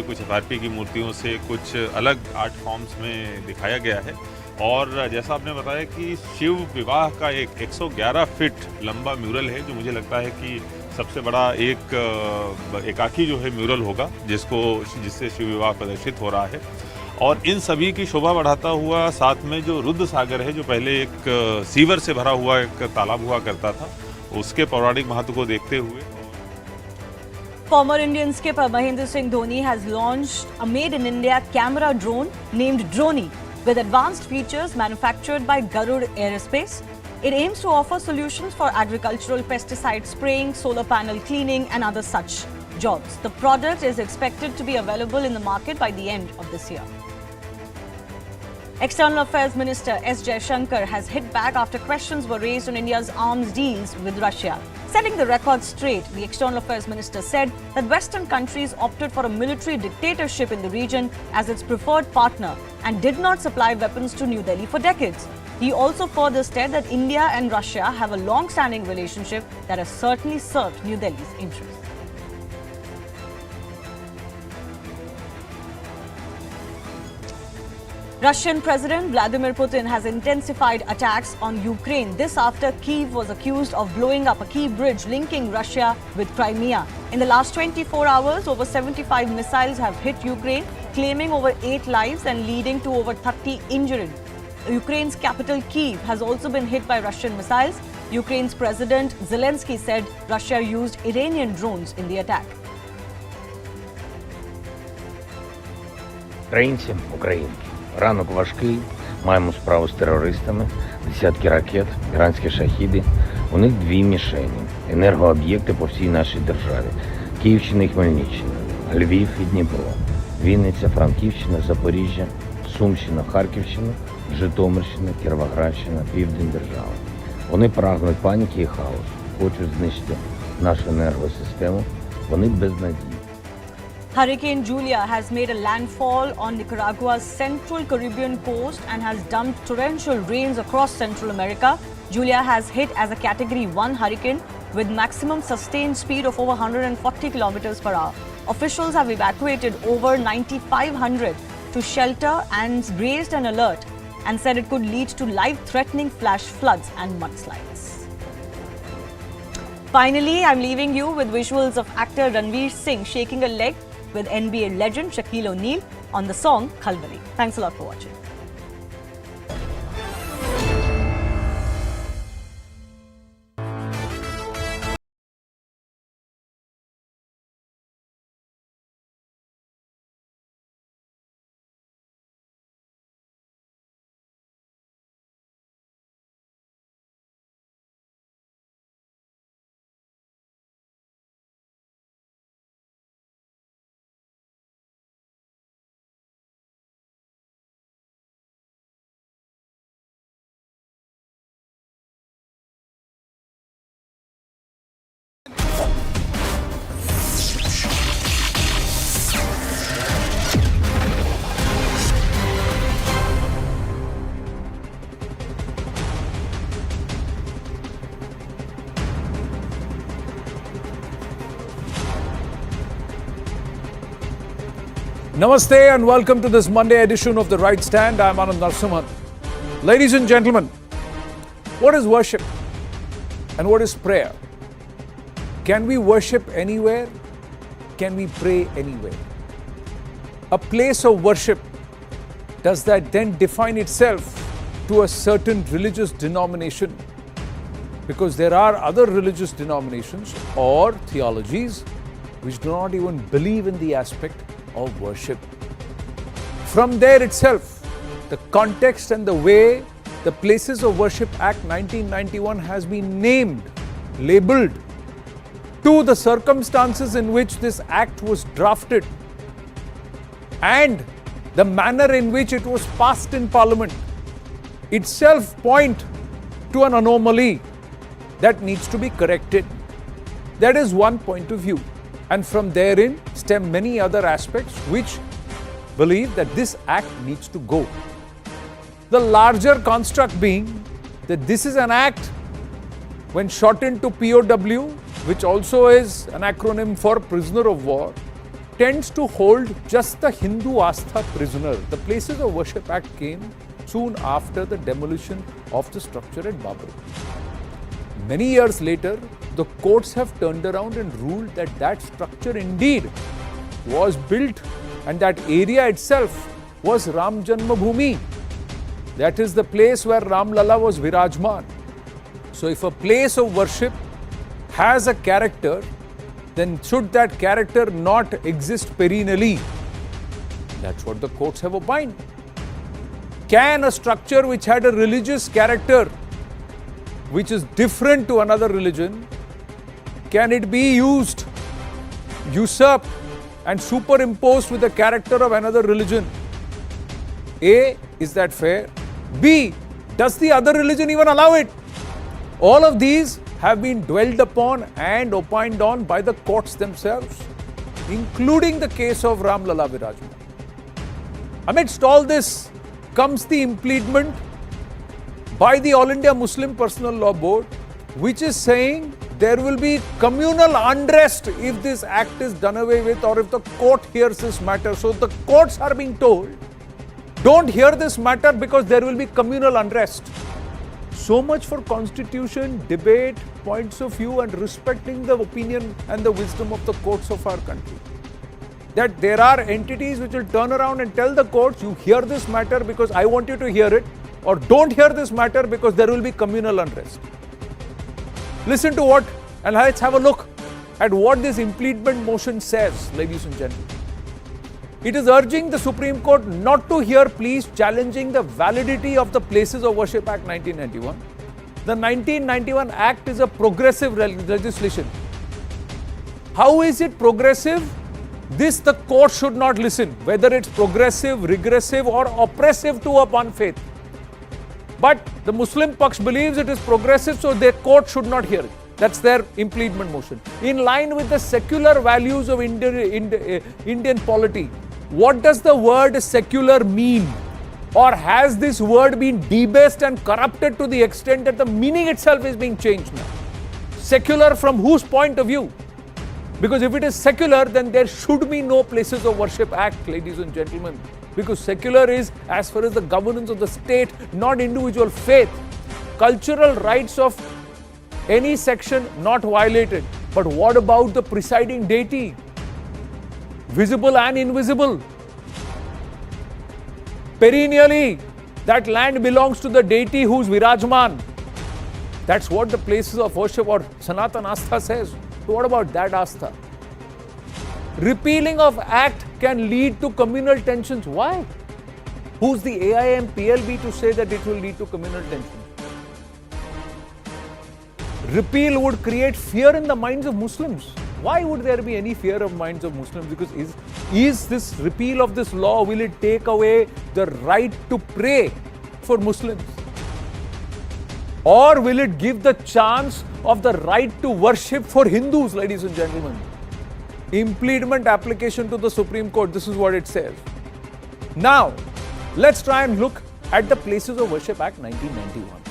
कुछ एफआरपी की मूर्तियों से कुछ अलग आर्ट फॉर्म्स में दिखाया गया है। और जैसा आपने बताया कि शिव विवाह का एक 111 फीट लंबा म्यूरल है, जो मुझे लगता है कि सबसे बड़ा एकाकी जो है म्यूरल होगा जिससे शिव विवाह प्रदर्शित हो रहा है। और इन सभी की शोभा बढ़ाता हुआ साथ में जो रुद्र सागर है, जो पहले एक सीवर से भरा हुआ एक तालाब हुआ करता था, उसके पौराणिक महत्व को देखते हुए। Former Indian skipper Mahendra Singh Dhoni has launched a made-in-India camera drone named Dronie with advanced features manufactured by Garud Aerospace. It aims to offer solutions for agricultural pesticide spraying, solar panel cleaning and other such jobs. The product is expected to be available in the market by the end of this year. External Affairs Minister S. Jaishankar has hit back after questions were raised on India's arms deals with Russia. Setting the record straight, the External Affairs Minister said that Western countries opted for a military dictatorship in the region as its preferred partner and did not supply weapons to New Delhi for decades. He also further said that India and Russia have a long-standing relationship that has certainly served New Delhi's interests. Russian President Vladimir Putin has intensified attacks on Ukraine. This after Kyiv was accused of blowing up a key bridge linking Russia with Crimea. In the last 24 hours, over 75 missiles have hit Ukraine, claiming over 8 lives and leading to over 30 injured. Ukraine's capital Kyiv has also been hit by Russian missiles. Ukraine's President Zelensky said Russia used Iranian drones in the attack. Українці. Ранок важкий, маємо справу з терористами, десятки ракет, іранські шахіди. У них дві мішені – енергооб'єкти по всій нашій державі. Київщина і Хмельниччина, Львів і Дніпро, Вінниця, Франківщина, Запоріжжя, Сумщина, Харківщина, Житомирщина, Кіровоградщина, Південь держави. Вони прагнуть паніки і хаосу, хочуть знищити нашу енергосистему. Вони безнадійні. Hurricane Julia has made a landfall on Nicaragua's central Caribbean coast and has dumped torrential rains across Central America. Julia has hit as a Category 1 hurricane with maximum sustained speed of over 140 kilometers per hour. Officials have evacuated over 9,500 to shelter and raised an alert and said it could lead to life-threatening flash floods and mudslides. Finally, I'm leaving you with visuals of actor Ranveer Singh shaking a leg with NBA legend Shaquille O'Neal on the song Khalwali. Thanks a lot for watching. Namaste and welcome to this Monday edition of The Right Stand. I'm Anand Narsimhan. Ladies and gentlemen, what is worship and what is prayer? Can we worship anywhere? Can we pray anywhere? A place of worship, does that then define itself to a certain religious denomination? Because there are other religious denominations or theologies which do not even believe in the aspect of worship. From there itself, the context and the way the Places of Worship Act 1991 has been named, labelled to the circumstances in which this act was drafted and the manner in which it was passed in Parliament itself point to an anomaly that needs to be corrected. That is one point of view. And from therein stem many other aspects which believe that this act needs to go. The larger construct being that this is an act, when shortened to POW, which also is an acronym for prisoner of war, tends to hold just the Hindu Astha prisoner. The Places of Worship Act came soon after the demolition of the structure at Babri. Many years later, the courts have turned around and ruled that that structure indeed was built and that area itself was Ram Janmabhoomi. That is the place where Ram Lalla was Virajman. So if a place of worship has a character, then should that character not exist perennially? That's what the courts have opined. Can a structure which had a religious character, which is different to another religion, can it be used, usurped and superimposed with the character of another religion? A, is that fair? B, does the other religion even allow it? All of these have been dwelled upon and opined on by the courts themselves, including the case of Ram Lalla Virajman. Amidst all this comes the impleadment by the All India Muslim Personal Law Board, which is saying there will be communal unrest if this act is done away with or if the court hears this matter. So the courts are being told, don't hear this matter because there will be communal unrest. So much for constitution, debate, points of view and respecting the opinion and the wisdom of the courts of our country. That there are entities which will turn around and tell the courts, you hear this matter because I want you to hear it, or don't hear this matter because there will be communal unrest. Listen to what, and let's have a look at what this impleadment motion says, ladies and gentlemen. It is urging the Supreme Court not to hear pleas challenging the validity of the Places of Worship Act 1991. The 1991 Act is a progressive legislation. How is it progressive? This the court should not listen, whether it's progressive, regressive or oppressive to upon faith. But the Muslim Paksh believes it is progressive, so their court should not hear it. That's their impleadment motion. In line with the secular values of Indian polity, what does the word secular mean? Or has this word been debased and corrupted to the extent that the meaning itself is being changed now? Secular from whose point of view? Because if it is secular, then there should be no Places of Worship Act, ladies and gentlemen. Because secular is as far as the governance of the state, not individual faith. Cultural rights of any section not violated. But what about the presiding deity? Visible and invisible. Perennially, that land belongs to the deity who's Virajman. That's what the Places of Worship or Sanatan Astha says. So what about that Astha? Repealing of Act can lead to communal tensions. Why? Who's the AIM PLB to say that it will lead to communal tensions? Repeal would create fear in the minds of Muslims. Why would there be any fear of minds of Muslims? Because is this repeal of this law, will it take away the right to pray for Muslims? Or will it give the chance of the right to worship for Hindus, ladies and gentlemen? Impleadment application to the Supreme Court, this is what it says. Now, let's try and look at the Places of Worship Act 1991.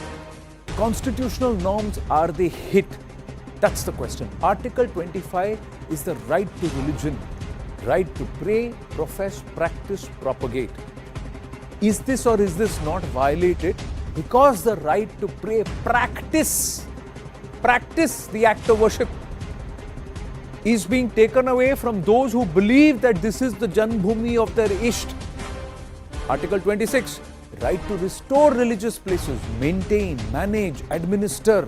Constitutional norms, are they hit? That's the question. Article 25 is the right to religion, right to pray, profess, practice, propagate. Is this or is this not violated? Because the right to pray, practice the act of worship is being taken away from those who believe that this is the Janmabhoomi of their Isht. Article 26, right to restore religious places, maintain, manage, administer.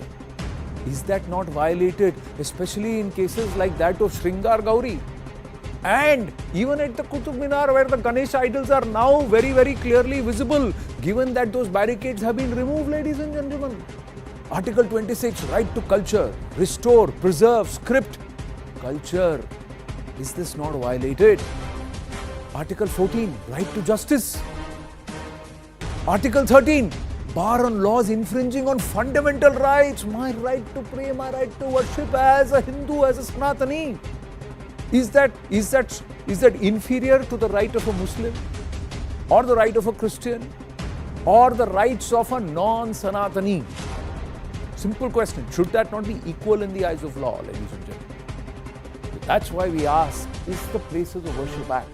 Is that not violated, especially in cases like that of Sringar Gauri? And even at the Qutub Minar, where the Ganesh idols are now very, very clearly visible, given that those barricades have been removed, ladies and gentlemen. Article 26, right to culture, restore, preserve, script, culture. Is this not violated? Article 14, right to justice. Article 13, bar on laws infringing on fundamental rights. My right to pray, my right to worship as a Hindu, as a Sanatani. Is that inferior to the right of a Muslim, or the right of a Christian, or the rights of a non-Sanatani? Simple question. Should that not be equal in the eyes of law, ladies and gentlemen? That's why we ask, is the Places of Worship Act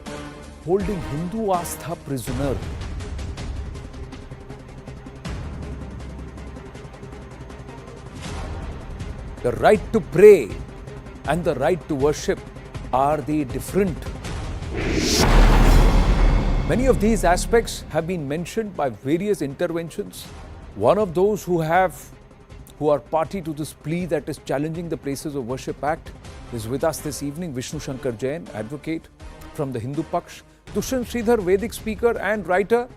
holding Hindu Astha prisoner? The right to pray and the right to worship, are they different? Many of these aspects have been mentioned by various interventions. One of those who are party to this plea that is challenging the Places of Worship Act is with us this evening. Vishnu Shankar Jain, advocate from the Hindu Paksh, Dushyant Sridhar, Vedic speaker and writer,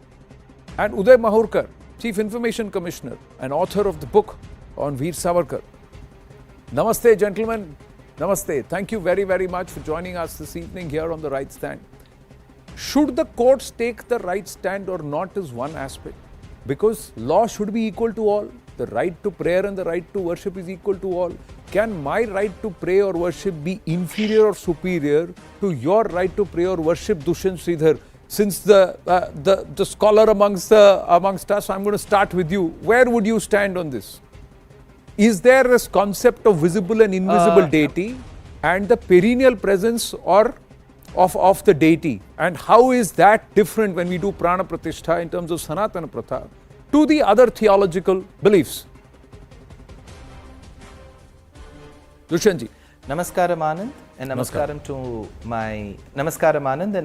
and Uday Mahurkar, Chief Information Commissioner and author of the book on Veer Savarkar. Namaste, gentlemen. Namaste. Thank you very, very much for joining us this evening here on the right stand. Should the courts take the right stand or not is one aspect, because law should be equal to all. The right to prayer and the right to worship is equal to all. Can my right to pray or worship be inferior or superior to your right to pray or worship, Dushyant Sridhar? Since the scholar amongst us, I'm going to start with you. Where would you stand on this? Is there a concept of visible and invisible deity and the perennial presence of the deity? And how is that different when we do prana pratishtha in terms of Sanatana Pratha to the other theological beliefs? Dushyantji. Namaskaram Anand and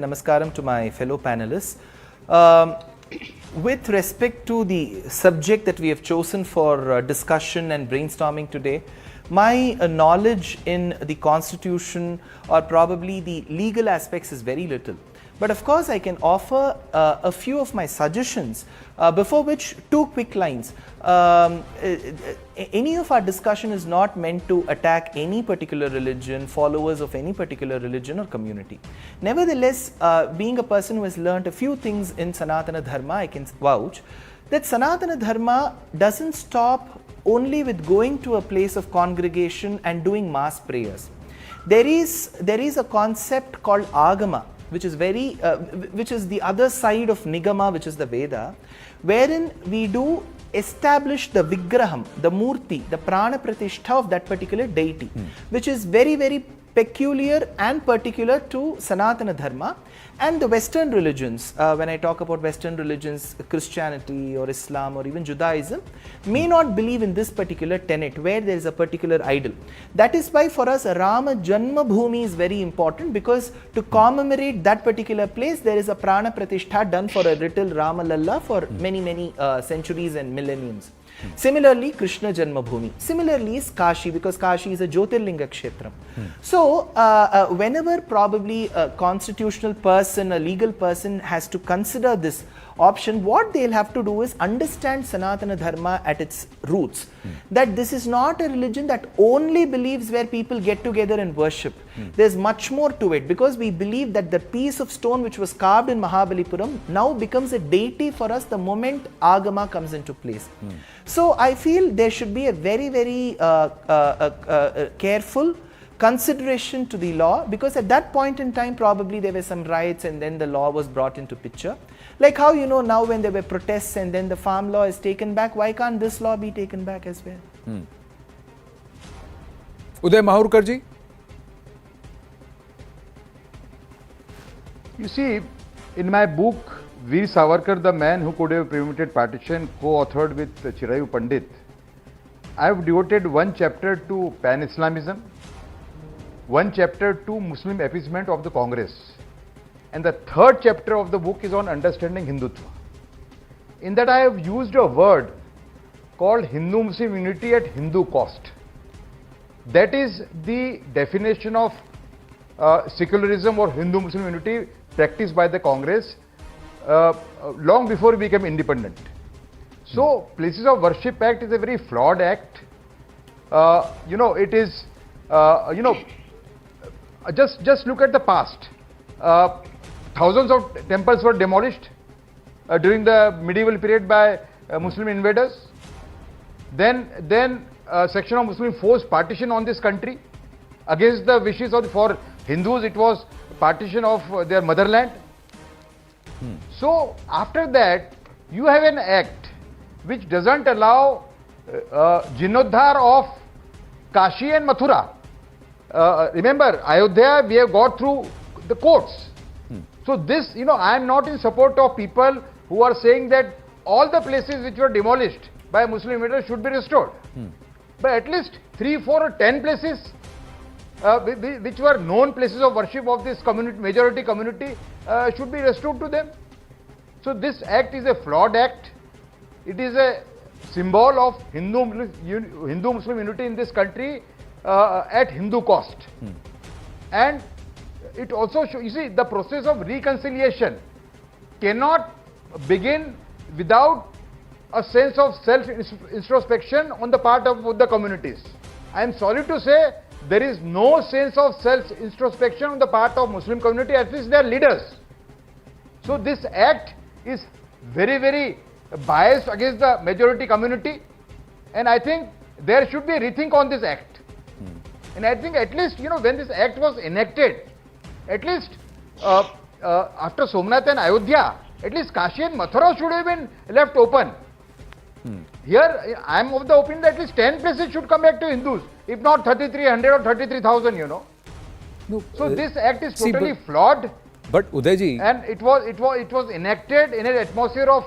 namaskaram to my fellow panelists. With respect to the subject that we have chosen for discussion and brainstorming today, my knowledge in the constitution or probably the legal aspects is very little. But of course, I can offer a few of my suggestions, before which two quick lines. Any of our discussion is not meant to attack any particular religion, followers of any particular religion or community. Nevertheless, being a person who has learnt a few things in Sanatana Dharma, I can vouch that Sanatana Dharma doesn't stop only with going to a place of congregation and doing mass prayers. There is a concept called Agama, which is the other side of Nigama, which is the Veda, wherein we do establish the Vigraham, the Murti, the Prana Pratishtha of that particular deity, which is very, very peculiar and particular to Sanatana Dharma and the Western religions. When I talk about Western religions, Christianity or Islam or even Judaism may not believe in this particular tenet where there is a particular idol. That is why for us Rama Janma Bhumi is very important, because to commemorate that particular place there is a Prana Pratishtha done for a little Rama Lalla for many centuries and millenniums. Similarly, Krishna Janmabhoomi. Similarly is Kashi, because Kashi is a Jyotirlinga Kshetram. So, whenever probably a constitutional person, a legal person has to consider this option, what they'll have to do is understand Sanatana Dharma at its roots. That this is not a religion that only believes where people get together and worship. There's much more to it, because we believe that the piece of stone which was carved in Mahabalipuram now becomes a deity for us the moment Agama comes into place. So I feel there should be a very, very careful consideration to the law, because at that point in time probably there were some riots and then the law was brought into picture. Like how now when there were protests and then the farm law is taken back, why can't this law be taken back as well? Uday Mahurkar ji. You see, in my book, Veer Savarkar, the man who could have prevented partition, co-authored with Chirayu Pandit, I have devoted one chapter to pan-Islamism, one chapter to Muslim appeasement of the Congress, and the third chapter of the book is on understanding Hindutva. In that I have used a word called Hindu-Muslim unity at Hindu cost. That is the definition of secularism or Hindu-Muslim unity practiced by the Congress long before we became independent. So, Places of Worship Act is a very flawed act. It is, just look at the past. Thousands of temples were demolished during the medieval period by Muslim invaders. Then a section of Muslim forced partition on this country against the wishes of, for Hindus it was partition of their motherland. So after that you have an act which doesn't allow Jinodhar of Kashi and Mathura. remember, Ayodhya, we have got through the courts. So this, I am not in support of people who are saying that all the places which were demolished by Muslim invaders should be restored. But at least 3, 4 or 10 places which were known places of worship of this community, majority community, should be restored to them. So this act is a flawed act. It is a symbol of Hindu-Muslim unity in this country at Hindu cost. And it also shows, you see, the process of reconciliation cannot begin without a sense of self-introspection on the part of the communities. I am sorry to say, there is no sense of self-introspection on the part of Muslim community, at least their leaders. So this act is very, very biased against the majority community, and I think there should be a rethink on this act. And I think at least, when this act was enacted, at least after Somnath and Ayodhya, at least Kashi and Mathura should have been left open. Here, I am of the opinion that at least 10 places should come back to Hindus, if not 3,300 or 33,000, No, so this act is totally flawed. But Udayji, and it was enacted in an atmosphere of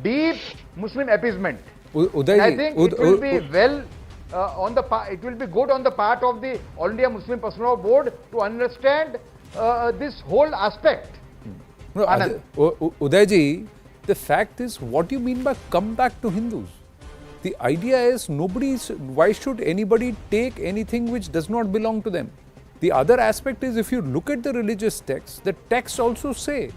deep Muslim appeasement. Udayji, I think it will be it will be good on the part of the All India Muslim Personnel Board to understand this whole aspect. No, Udayji, the fact is, what do you mean by come back to Hindus? The idea is why should anybody take anything which does not belong to them? The other aspect is, if you look at the religious texts, the texts also say,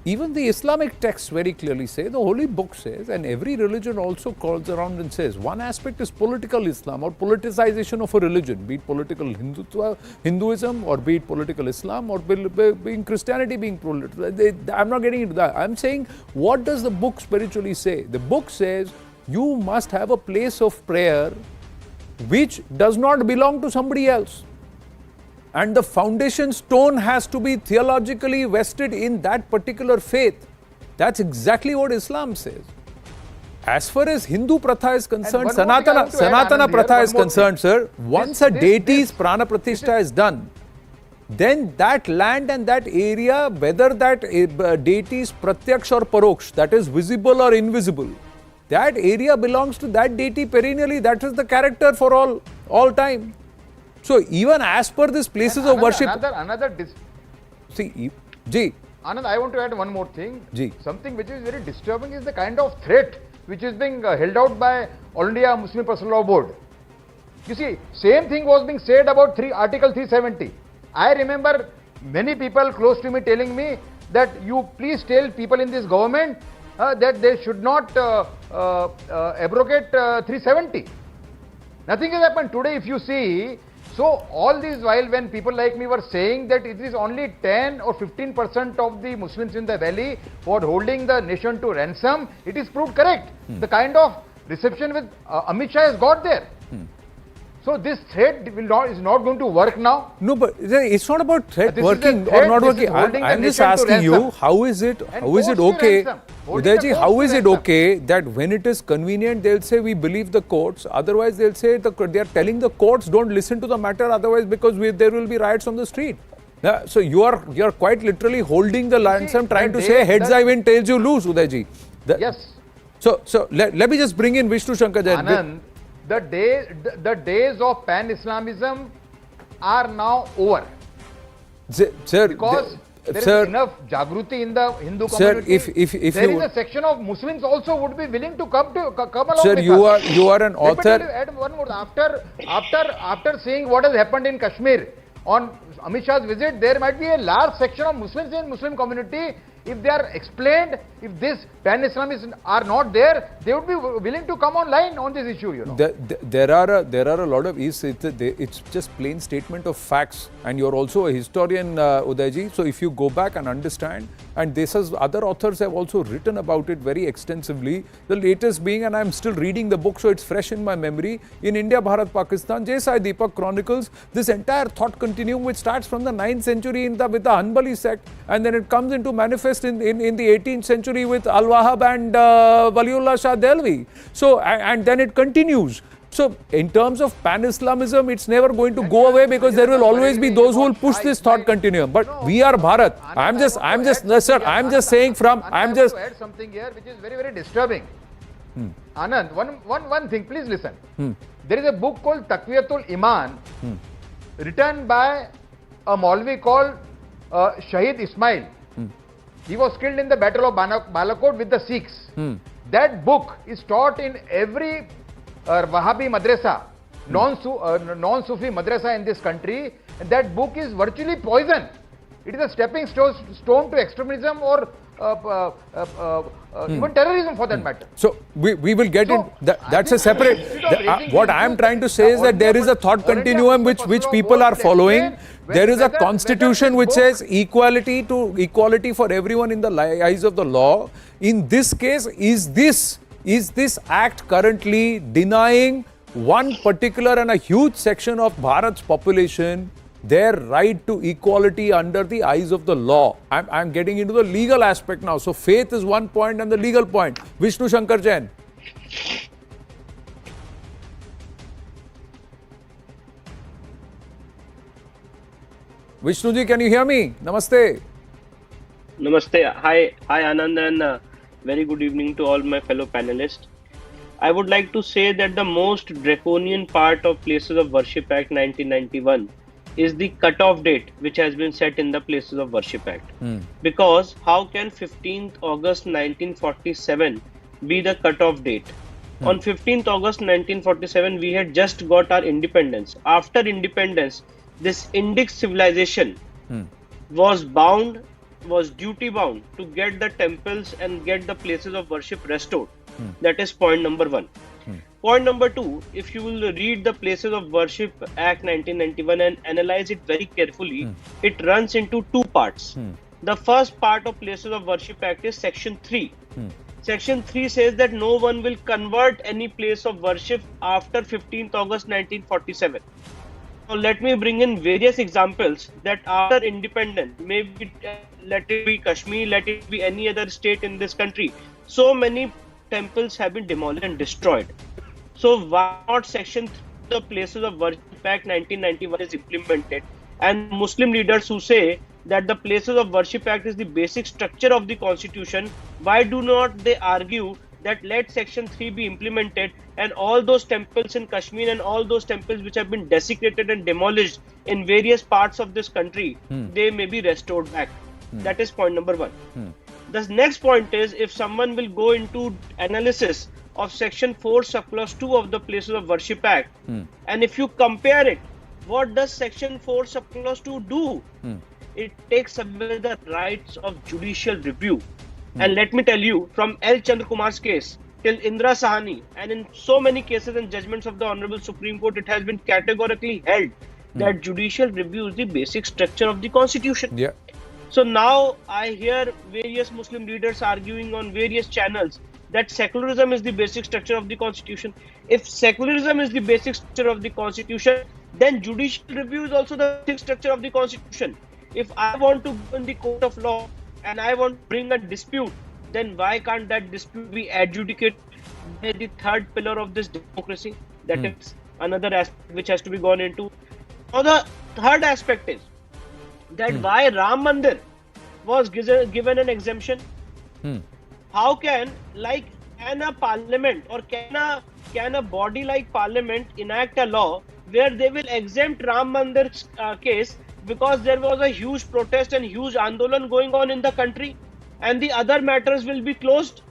even the Islamic texts very clearly say, the Holy Book says, and every religion also calls around and says, one aspect is political Islam or politicization of a religion, be it political Hinduism or be it political Islam or being Christianity being political. I'm not getting into that. I'm saying, what does the book spiritually say? The book says, you must have a place of prayer which does not belong to somebody else. And the foundation stone has to be theologically vested in that particular faith. That's exactly what Islam says. As far as Hindu Pratha is concerned, Sanatana Pratha is concerned, sir, once a deity's prana pratishtha is done, then that land and that area, whether that deity is pratyaksh or paroksh, that is visible or invisible, that area belongs to that deity perennially. That is the character for all time. So even as per these places of worship, Anand, I want to add one more thing. Something which is very disturbing is the kind of threat which is being held out by All India Muslim Personnel Law Board. You see, same thing was being said about Article 370. I remember many people close to me telling me that you please tell people in this government that they should not abrogate 370. Nothing has happened. Today, if you see, so all this while when people like me were saying that it is only 10 or 15% of the Muslims in the valley for holding the nation to ransom, it is proved correct. The kind of reception with Amit Shah has got there. So this threat is not going to work now. No, but it's not about threat working or not working. I'm just asking you, how is it okay, Udayji, how is it okay that when it is convenient, they'll say we believe the courts, otherwise they'll say they are telling the courts don't listen to the matter, otherwise because there will be riots on the street. So you are quite literally holding the ransom, trying to say heads I win, tails you lose, Udayji. Yes. So let me just bring in Vishnu Shankar Jain. Anand, the days of pan-Islamism are now over. Sir, because there is enough Jagruti in the Hindu community. Sir, if there is a section of Muslims also would be willing to come along sir, with you us. you are an author. Let me add one more. After seeing what has happened in Kashmir on Amit Shah's visit, there might be a large section of Muslims in Muslim community. If they are explained, if this pan-Islamists are not there, they would be willing to come online on this issue, There are a lot of it's just plain statement of facts, and you're also a historian, Udayji. So if you go back and understand, and this is other authors have also written about it very extensively. The latest being, and I'm still reading the book, so it's fresh in my memory. In India, Bharat, Pakistan, Jai Sai Deepak chronicles this entire thought continuum, which starts from the 9th century with the Hanbali sect, and then it comes into manifest in the 18th century with Al-Wahhab and Waliullah Shah Delhi. So, and then it continues. So in terms of pan-Islamism, it's never going to go away because there will always be those who will push this thought continuum. But we are Bharat. I'm just saying from, I'm just... to add something here which is very, very disturbing. Anand, one thing, please listen. There is a book called Taqwiyatul Iman, written by a Maulvi called Shahid Ismail. He was killed in the Battle of Balakot with the Sikhs. That book is taught in every Wahhabi madrasa, non-Sufi madrasa in this country. And that book is virtually poison. It is a stepping stone to extremism or even terrorism for that matter. So we will get in. That's a separate. What I am trying to say is that there is a thought continuum which people are following. There is a constitution which says equality for everyone in the eyes of the law. In this case, is this act currently denying one particular and a huge section of Bharat's population their right to equality under the eyes of the law? I'm getting into the legal aspect now. So faith is one point and the legal point. Vishnu Shankar Jain. Vishnu ji, can you hear me? Namaste. Namaste. Hi Anand, and very good evening to all my fellow panelists. I would like to say that the most draconian part of Places of Worship Act 1991 is the cut-off date which has been set in the Places of Worship Act. Because how can 15th August 1947 be the cut-off date? On 15th August 1947, we had just got our independence. After independence, this Indic civilization was duty bound to get the temples and get the places of worship restored. That is point number one. Point number two, if you will read the Places of Worship Act 1991 and analyze it very carefully, it runs into two parts. The first part of Places of Worship Act is Section 3. Section 3 says that no one will convert any place of worship after 15th August 1947. Now let me bring in various examples that after independence, maybe let it be Kashmir, let it be any other state in this country, so many temples have been demolished and destroyed. So why not Section 3 of the Places of Worship Act 1991 is implemented, and Muslim leaders who say that the Places of Worship Act is the basic structure of the constitution, why do not they argue that let Section 3 be implemented and all those temples in Kashmir and all those temples which have been desecrated and demolished in various parts of this country, they may be restored back. That is point number one. The next point is, if someone will go into analysis of Section 4 subclause 2 of the Places of Worship Act, and if you compare it, what does Section 4 subclause 2 do? It takes away the rights of judicial review. And let me tell you, from L. Chandrakumar's case till Indra Sahani, and in so many cases and judgments of the Honorable Supreme Court, it has been categorically held that judicial review is the basic structure of the Constitution. Yeah. So now I hear various Muslim leaders arguing on various channels that secularism is the basic structure of the Constitution. If secularism is the basic structure of the Constitution, then judicial review is also the basic structure of the Constitution. If I want to go in the court of law and I want to bring a dispute, then why can't that dispute be adjudicated by the third pillar of this democracy? That is another aspect which has to be gone into. Now the third aspect is that why Ram Mandir was given an exemption. How can a parliament or can a body like parliament enact a law where they will exempt Ram Mandir's case because there was a huge protest and huge andolan going on in the country, and the other matters will be closed?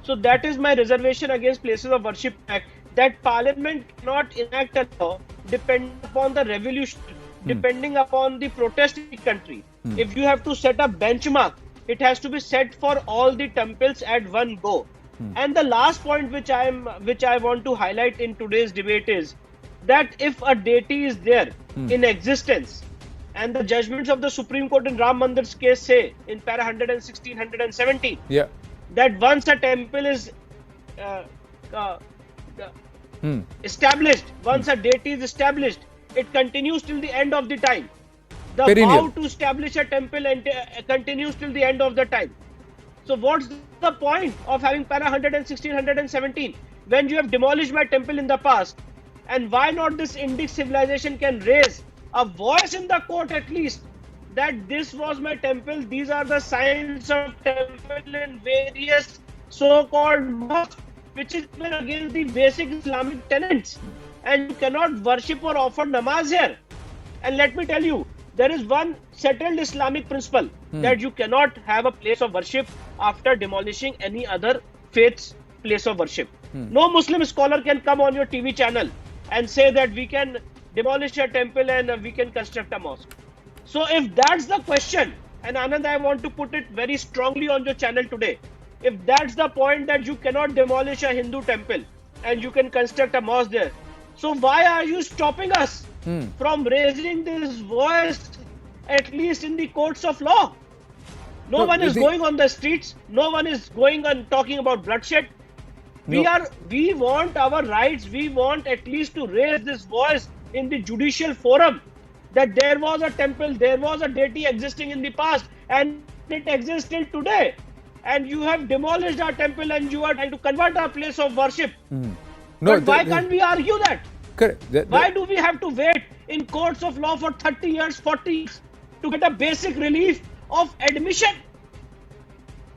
So that is my reservation against Places of Worship Act, that Parliament cannot enact a law depending upon the revolution, depending upon the protest in the country. If you have to set a benchmark, it has to be set for all the temples at one go. And the last point which I want to highlight in today's debate is that if a deity is there in existence, and the judgments of the Supreme Court in Ram Mandir's case say in para 116, 117, that once a temple is established, once a deity is established, it continues till the end of the time. The vow to establish a temple continues till the end of the time. So what's the point of having para 116, 117? When you have demolished my temple in the past, And why not this Indic civilization can raise a voice in the court at least that this was my temple, these are the signs of temple in various so-called mosques, which is against the basic Islamic tenets, and you cannot worship or offer namaz here. And let me tell you, there is one settled Islamic principle that you cannot have a place of worship after demolishing any other faith's place of worship. No Muslim scholar can come on your TV channel and say that we can demolish a temple and we can construct a mosque. So if that's the question, and Anand, I want to put it very strongly on your channel today, if that's the point that you cannot demolish a Hindu temple and you can construct a mosque there, so why are you stopping us from raising this voice at least in the courts of law? No one is going on the streets, no one is going and talking about bloodshed. We want our rights, we want at least to raise this voice in the judicial forum that there was a temple, there was a deity existing in the past and it exists till today. And you have demolished our temple and you are trying to convert our place of worship. But why can't we argue that? Correct. Why do we have to wait in courts of law for 30 years, 40 years to get a basic relief of admission?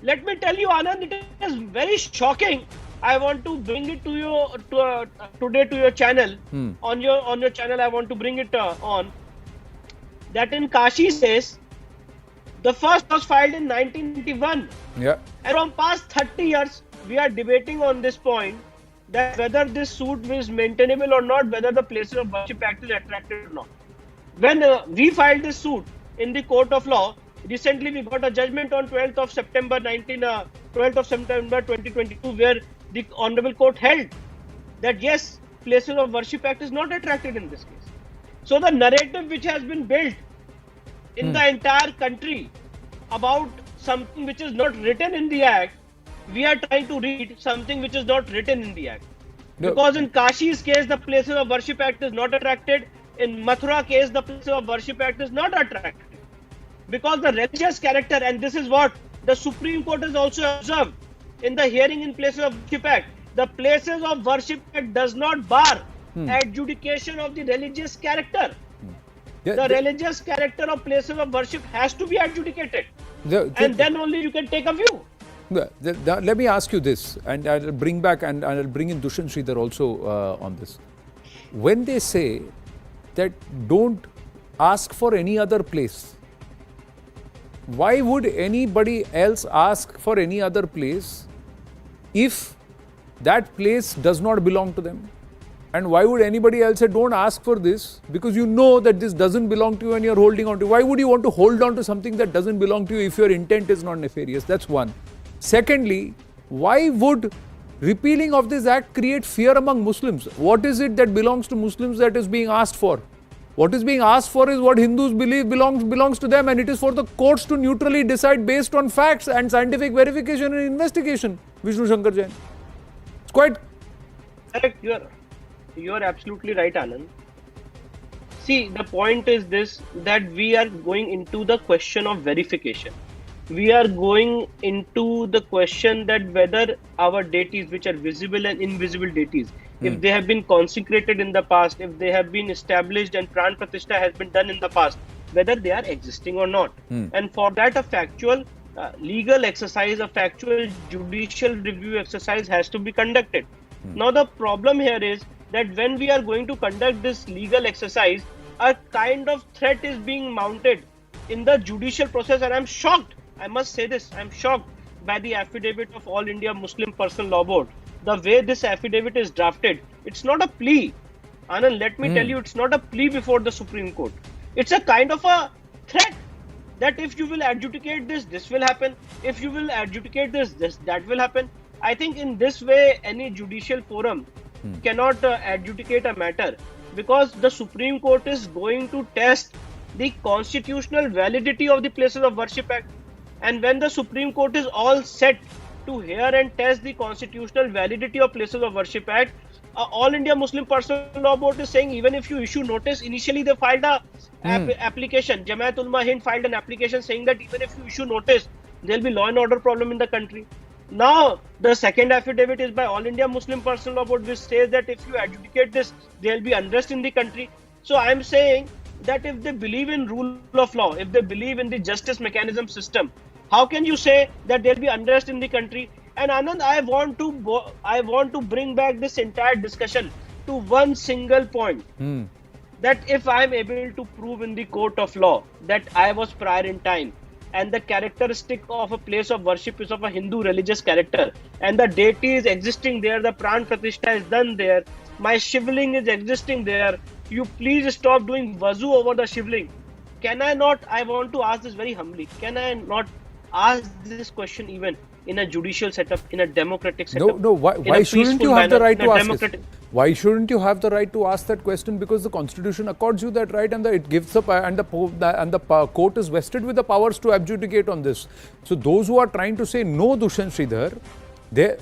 Let me tell you, Anand, it is very shocking. I want to bring it to you today to your channel. On your channel, I want to bring it on. That in Kashi says, the first was filed in 1991. Yeah. And from past 30 years, we are debating on this point that whether this suit is maintainable or not, whether the Places of Worship Act is attracted or not. When we filed this suit in the court of law, recently we got a judgment on 12th of September 2022, where the Honorable Court held that yes, Places of Worship Act is not attracted in this case. So the narrative which has been built in the entire country about something which is not written in the Act, we are trying to read something which is not written in the Act. Because in Kashi's case, the Places of Worship Act is not attracted. In Mathura case, the Places of Worship Act is not attracted. Because the religious character, and this is what the Supreme Court has also observed in the hearing in Places of Worship Act, the Places of Worship Act does not bar adjudication of the religious character. The religious character of Places of Worship has to be adjudicated. And then only you can take a view. Let me ask you this, and I'll bring back and I'll bring in Dushan Sridhar also on this. When they say that don't ask for any other place, why would anybody else ask for any other place if that place does not belong to them? And why would anybody else say don't ask for this because you know that this doesn't belong to you and you're holding on to it? Why would you want to hold on to something that doesn't belong to you if your intent is not nefarious? That's one. Secondly, why would repealing of this act create fear among Muslims? What is it that belongs to Muslims that is being asked for? What is being asked for is what Hindus believe belongs to them, and it is for the courts to neutrally decide based on facts and scientific verification and investigation. Vishnu Shankar Jain. It's quite correct. You are absolutely right, Anand. See, the point is this, that we are going into the question of verification. We are going into the question that whether our deities, which are visible and invisible deities, if they have been consecrated in the past, if they have been established and Pran Pratishtha has been done in the past, whether they are existing or not. And for that, a factual legal exercise, a factual judicial review exercise has to be conducted. Now, the problem here is that when we are going to conduct this legal exercise, a kind of threat is being mounted in the judicial process, and I'm shocked. I must say this, I'm shocked by the affidavit of All India Muslim Personal Law Board. The way this affidavit is drafted, it's not a plea. Anand, let me tell you, it's not a plea before the Supreme Court. It's a kind of a threat that if you will adjudicate this, this will happen. If you will adjudicate this, that will happen. I think in this way, any judicial forum cannot adjudicate a matter, because the Supreme Court is going to test the constitutional validity of the Places of Worship Act. And when the Supreme Court is all set to hear and test the constitutional validity of Places of Worship Act, All India Muslim Personal Law Board is saying even if you issue notice, initially they filed a application. Jamaat Ulama Hind filed an application saying that even if you issue notice, there will be law and order problem in the country. Now, the second affidavit is by All India Muslim Personal Law Board, which says that if you adjudicate this, there will be unrest in the country. So I am saying that if they believe in rule of law, if they believe in the justice mechanism system, how can you say that there will be unrest in the country? And Anand, I want to bring back this entire discussion to one single point. That if I am able to prove in the court of law that I was prior in time, and the characteristic of a place of worship is of a Hindu religious character, and the deity is existing there, the pran pratishtha is done there, my shivling is existing there, you please stop doing wazu over the shivling. Can I not, I want to ask this very humbly, can I not ask this question even in a judicial setup, in a democratic setup? No, why shouldn't you have the right to ask this? Why shouldn't you have the right to ask that question? Because the Constitution accords you that right, and it gives up, and the court is vested with the powers to adjudicate on this. So those who are trying to say no, Dushyant Sridhar,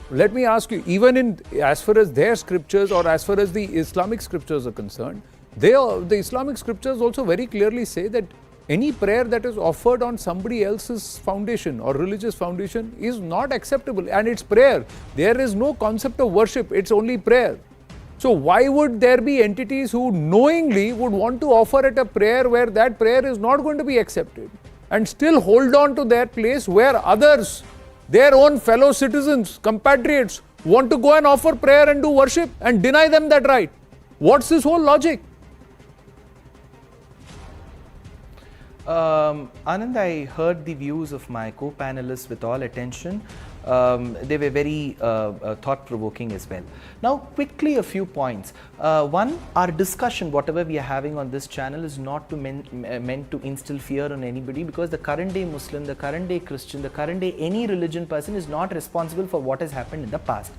let me ask you, even in as far as their scriptures or as far as the Islamic scriptures are concerned, the Islamic scriptures also very clearly say that any prayer that is offered on somebody else's foundation or religious foundation is not acceptable, and it's prayer. There is no concept of worship, it's only prayer. So why would there be entities who knowingly would want to offer at a prayer where that prayer is not going to be accepted, and still hold on to that place where others, their own fellow citizens, compatriots, want to go and offer prayer and do worship and deny them that right? What's this whole logic? Anand, I heard the views of my co-panelists with all attention. They were very thought-provoking as well. Now, quickly a few points. One, our discussion, whatever we are having on this channel, is not meant to instill fear on anybody, because the current day Muslim, the current day Christian, the current day any religion person is not responsible for what has happened in the past.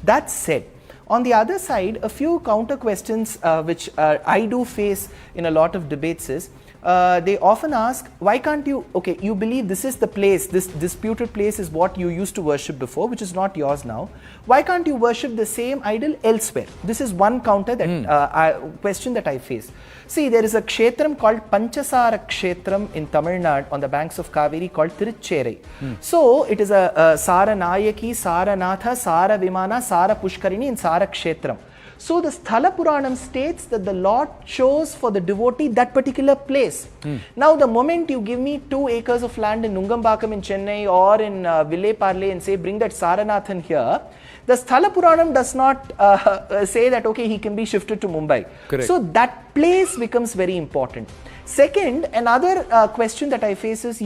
That said, on the other side, a few counter questions which I do face in a lot of debates is, they often ask, why can't you, okay, you believe this is the place, this disputed place is what you used to worship before, which is not yours now. Why can't you worship the same idol elsewhere? This is one counter that question that I face. See, there is a kshetram called Panchasara Kshetram in Tamil Nadu on the banks of Kaveri called Tirucherai. So, it is a Saranayaki, Saranatha, Sara Vimana, Sara Pushkarini and Sara Kshetram. So the Sthala Puranam states that the Lord chose for the devotee that particular place. Now the moment you give me 2 acres of land in Nungambakam in Chennai or in Ville Parle and say bring that Saranathan here, the Sthala Puranam does not say that okay, he can be shifted to Mumbai. Correct. So that place becomes very important. Second, another question that I face is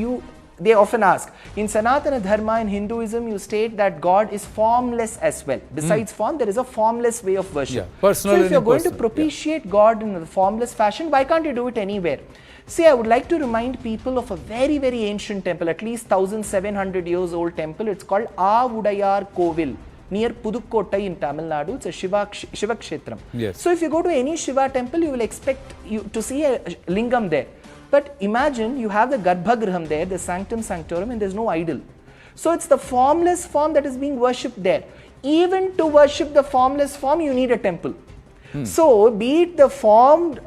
they often ask, in Sanatana Dharma, in Hinduism, you state that God is formless as well. Besides form, there is a formless way of worship. Personal so if you're going to impersonal. propitiate God in a formless fashion, why can't you do it anywhere? See, I would like to remind people of a very, very ancient temple, at least 1700 years old temple. It's called Avudayar Kovil, near Pudukkottai in Tamil Nadu. It's a Shiva Kshetram. Yes. So if you go to any Shiva temple, you will expect to see a lingam there. But imagine you have the Garbhagraham there, the Sanctum Sanctorum, and there's no idol. So it's the formless form that is being worshipped there. Even to worship the formless form, you need a temple. So be it the formed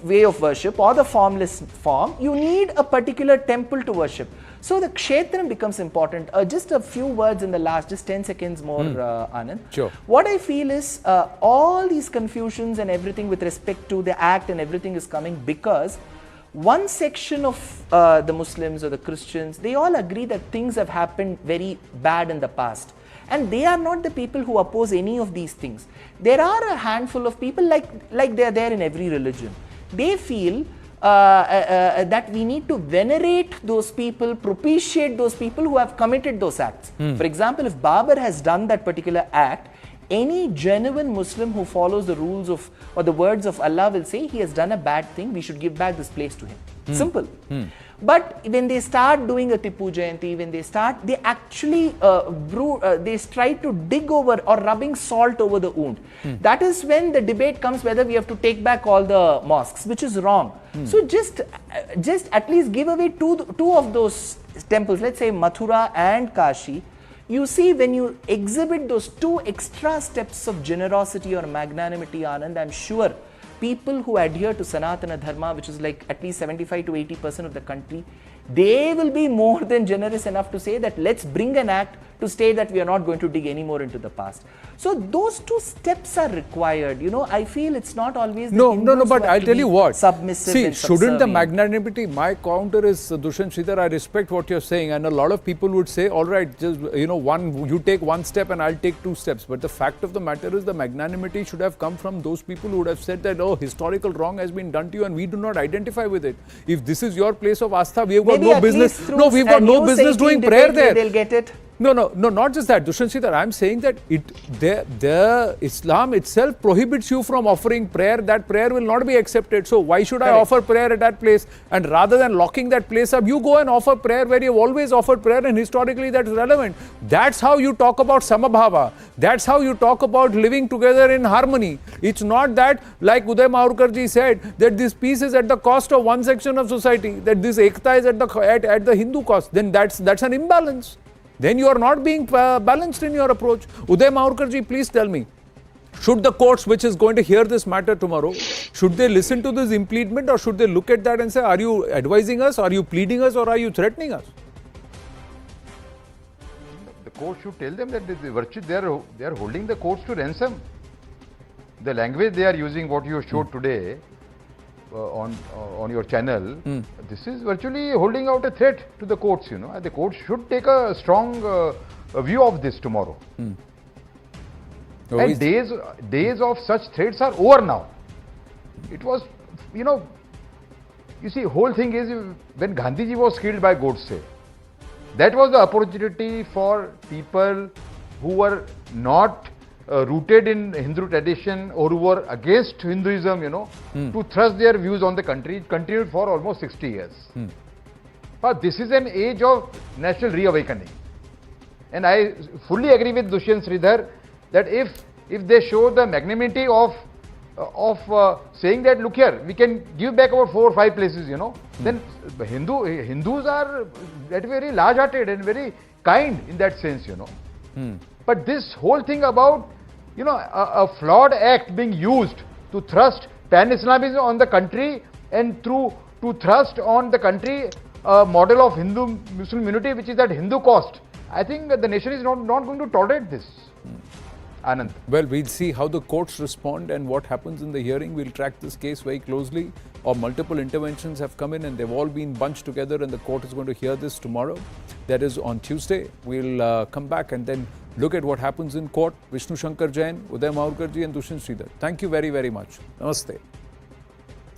way of worship or the formless form, you need a particular temple to worship. So the kshetram becomes important. Just a few words in the last, just 10 seconds more, Anand. Sure. What I feel is all these confusions and everything with respect to the act and everything is coming because one section of the Muslims or the Christians, they all agree that things have happened very bad in the past. And they are not the people who oppose any of these things. There are a handful of people like they are there in every religion. They feel that we need to venerate those people, propitiate those people who have committed those acts. For example, if Babur has done that particular act, any genuine Muslim who follows the rules of or the words of Allah will say he has done a bad thing, we should give back this place to him. Simple. But when they start doing a Tipu Jayanti, when they actually they try to dig over or rubbing salt over the wound. That is when the debate comes whether we have to take back all the mosques, which is wrong. So just at least give away two of those temples, let's say Mathura and Kashi. You see, when you exhibit those 2 extra steps of generosity or magnanimity, Anand, I'm sure people who adhere to Sanatana Dharma, which is like at least 75 to 80% of the country, they will be more than generous enough to say that let's bring an act to state that we are not going to dig any more into the past. So those two steps are required. You know, I feel it's not always the Hindus but who have I'll to tell be you what. submissive See, and shouldn't the subservient. magnanimity, my counter is, Dushyant Sridhar, I respect what you're saying, and a lot of people would say, all right, just, you know, you take one step and I'll take two steps. But the fact of the matter is the magnanimity should have come from those people who would have said that, oh, historical wrong has been done to you and we do not identify with it. If this is your place of astha, we have got Maybe no at business. least through No, we've got a no News business 18 doing prayer debate there. They'll get it. No, not just that, Dushyant Sridhar. I'm saying that the Islam itself prohibits you from offering prayer. That prayer will not be accepted. So why should I offer prayer at that place? And rather than locking that place up, you go and offer prayer where you've always offered prayer, and historically that's relevant. That's how you talk about samabhava. That's how you talk about living together in harmony. It's not that, like Uday Maurkarji said, that this peace is at the cost of one section of society, that this ekta is at the Hindu cost. Then that's an imbalance. Then you are not being balanced in your approach. Uday Maurkarji, please tell me, should the courts, which is going to hear this matter tomorrow, should they listen to this impleadment, or should they look at that and say, are you advising us, are you pleading us, or are you threatening us? The court should tell them that they are holding the courts to ransom. The language they are using, what you showed today on your channel, this is virtually holding out a threat to the courts. You know, the courts should take a strong view of this tomorrow. And days of such threats are over now. It was, you know, you see, whole thing is, when Gandhiji was killed by Godse, that was the opportunity for people who were not rooted in Hindu tradition or who were against Hinduism, you know, to thrust their views on the country. It continued for almost 60 years. But this is an age of national reawakening. And I fully agree with Dushyant Sridhar that if they show the magnanimity of saying that, look here, we can give back about 4 or 5 places, you know, then Hindus are very large-hearted and very kind in that sense, you know. But this whole thing about, you know, a flawed act being used to thrust pan-Islamism on the country and to thrust on the country a model of Hindu-Muslim unity which is at Hindu cost, I think that the nation is not going to tolerate this. Anand. Well, we'll see how the courts respond and what happens in the hearing. We'll track this case very closely. Multiple interventions have come in and they've all been bunched together, and the court is going to hear this tomorrow. That is on Tuesday. We'll come back and then look at what happens in court. Vishnu Shankar Jain, Uday Maurkarji and Dushyant Sridhar. Thank you very, very much. Namaste.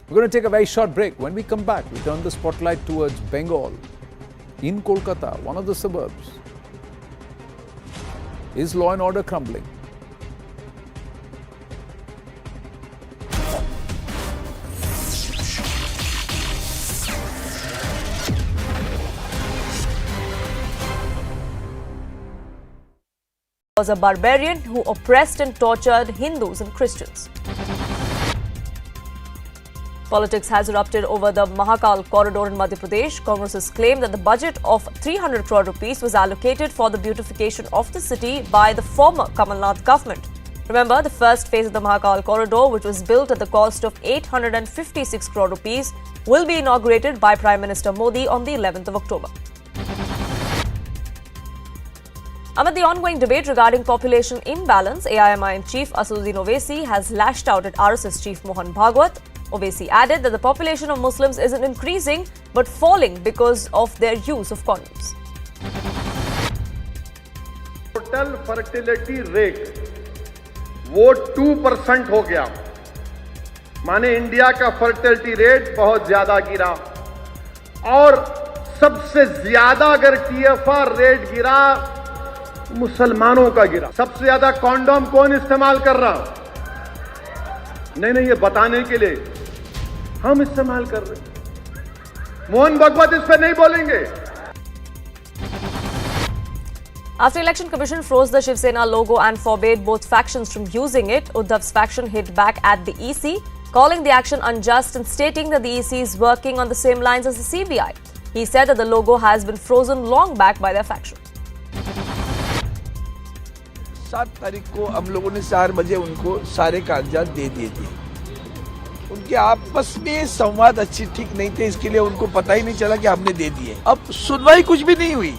We're going to take a very short break. When we come back, we turn the spotlight towards Bengal. In Kolkata, one of the suburbs. Is law and order crumbling? Was a barbarian who oppressed and tortured Hindus and Christians. Politics has erupted over the Mahakal corridor in Madhya Pradesh. Congress's claim that the budget of 300 crore rupees was allocated for the beautification of the city by the former Kamalnath government. Remember, the first phase of the Mahakal corridor, which was built at the cost of 856 crore rupees, will be inaugurated by Prime Minister Modi on the 11th of October. Amid the ongoing debate regarding population imbalance, AIMIM chief Asaduddin Owaisi has lashed out at RSS chief Mohan Bhagwat. Owaisi added that the population of Muslims isn't increasing but falling because of their use of condoms. Total fertility rate वो 2% हो गया, माने India का fertility rate बहुत ज्यादा गिरा, और सबसे ज्यादा अगर TFR रेट गिरा मुसलमानों का गिरा। सबसे ज्यादा कॉन्डोम कौन इस्तेमाल कर रहा? नहीं, ये बताने के लिए हम इस्तेमाल कर रहे। मोहन भागवत इस पर नहीं बोलेंगे। After Election Commission froze the Shiv Sena logo and forbade both factions from using it, Uddhav's faction hit back at the EC, calling the action unjust and stating that the EC is working on the same lines as the CBI. He said that the logo has been frozen long back by their faction. 7 तारीख को हम लोगों ने 4 बजे उनको सारे कागजात दे दिए थे। उनके आपस में संवाद अच्छी ठीक नहीं थे, इसके लिए उनको पता ही नहीं चला कि हमने दे दिए। अब सुनवाई कुछ भी नहीं हुई,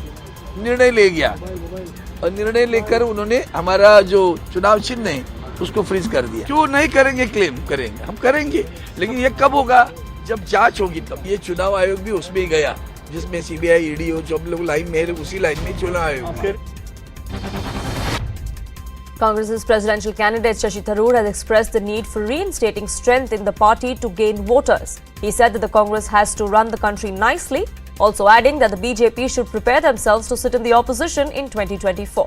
निर्णय ले गया। और निर्णय लेकर उन्होंने हमारा जो चुनाव चिन्ह है उसको फ्रीज कर दिया। क्यों नहीं करेंगे? क्लेम करेंगे, हम करेंगे, लेकिन ये कब होगा? जब जांच होगी तब। ये चुनाव आयोग भी उसमें ही गया जिसमें सीबीआई, ईडी हो, जो हम लोग लाइन में, उसी लाइन में चुनाव आयोग। Congress's presidential candidate Shashi Tharoor has expressed the need for reinstating strength in the party to gain voters. He said that the Congress has to run the country nicely, also adding that the BJP should prepare themselves to sit in the opposition in 2024.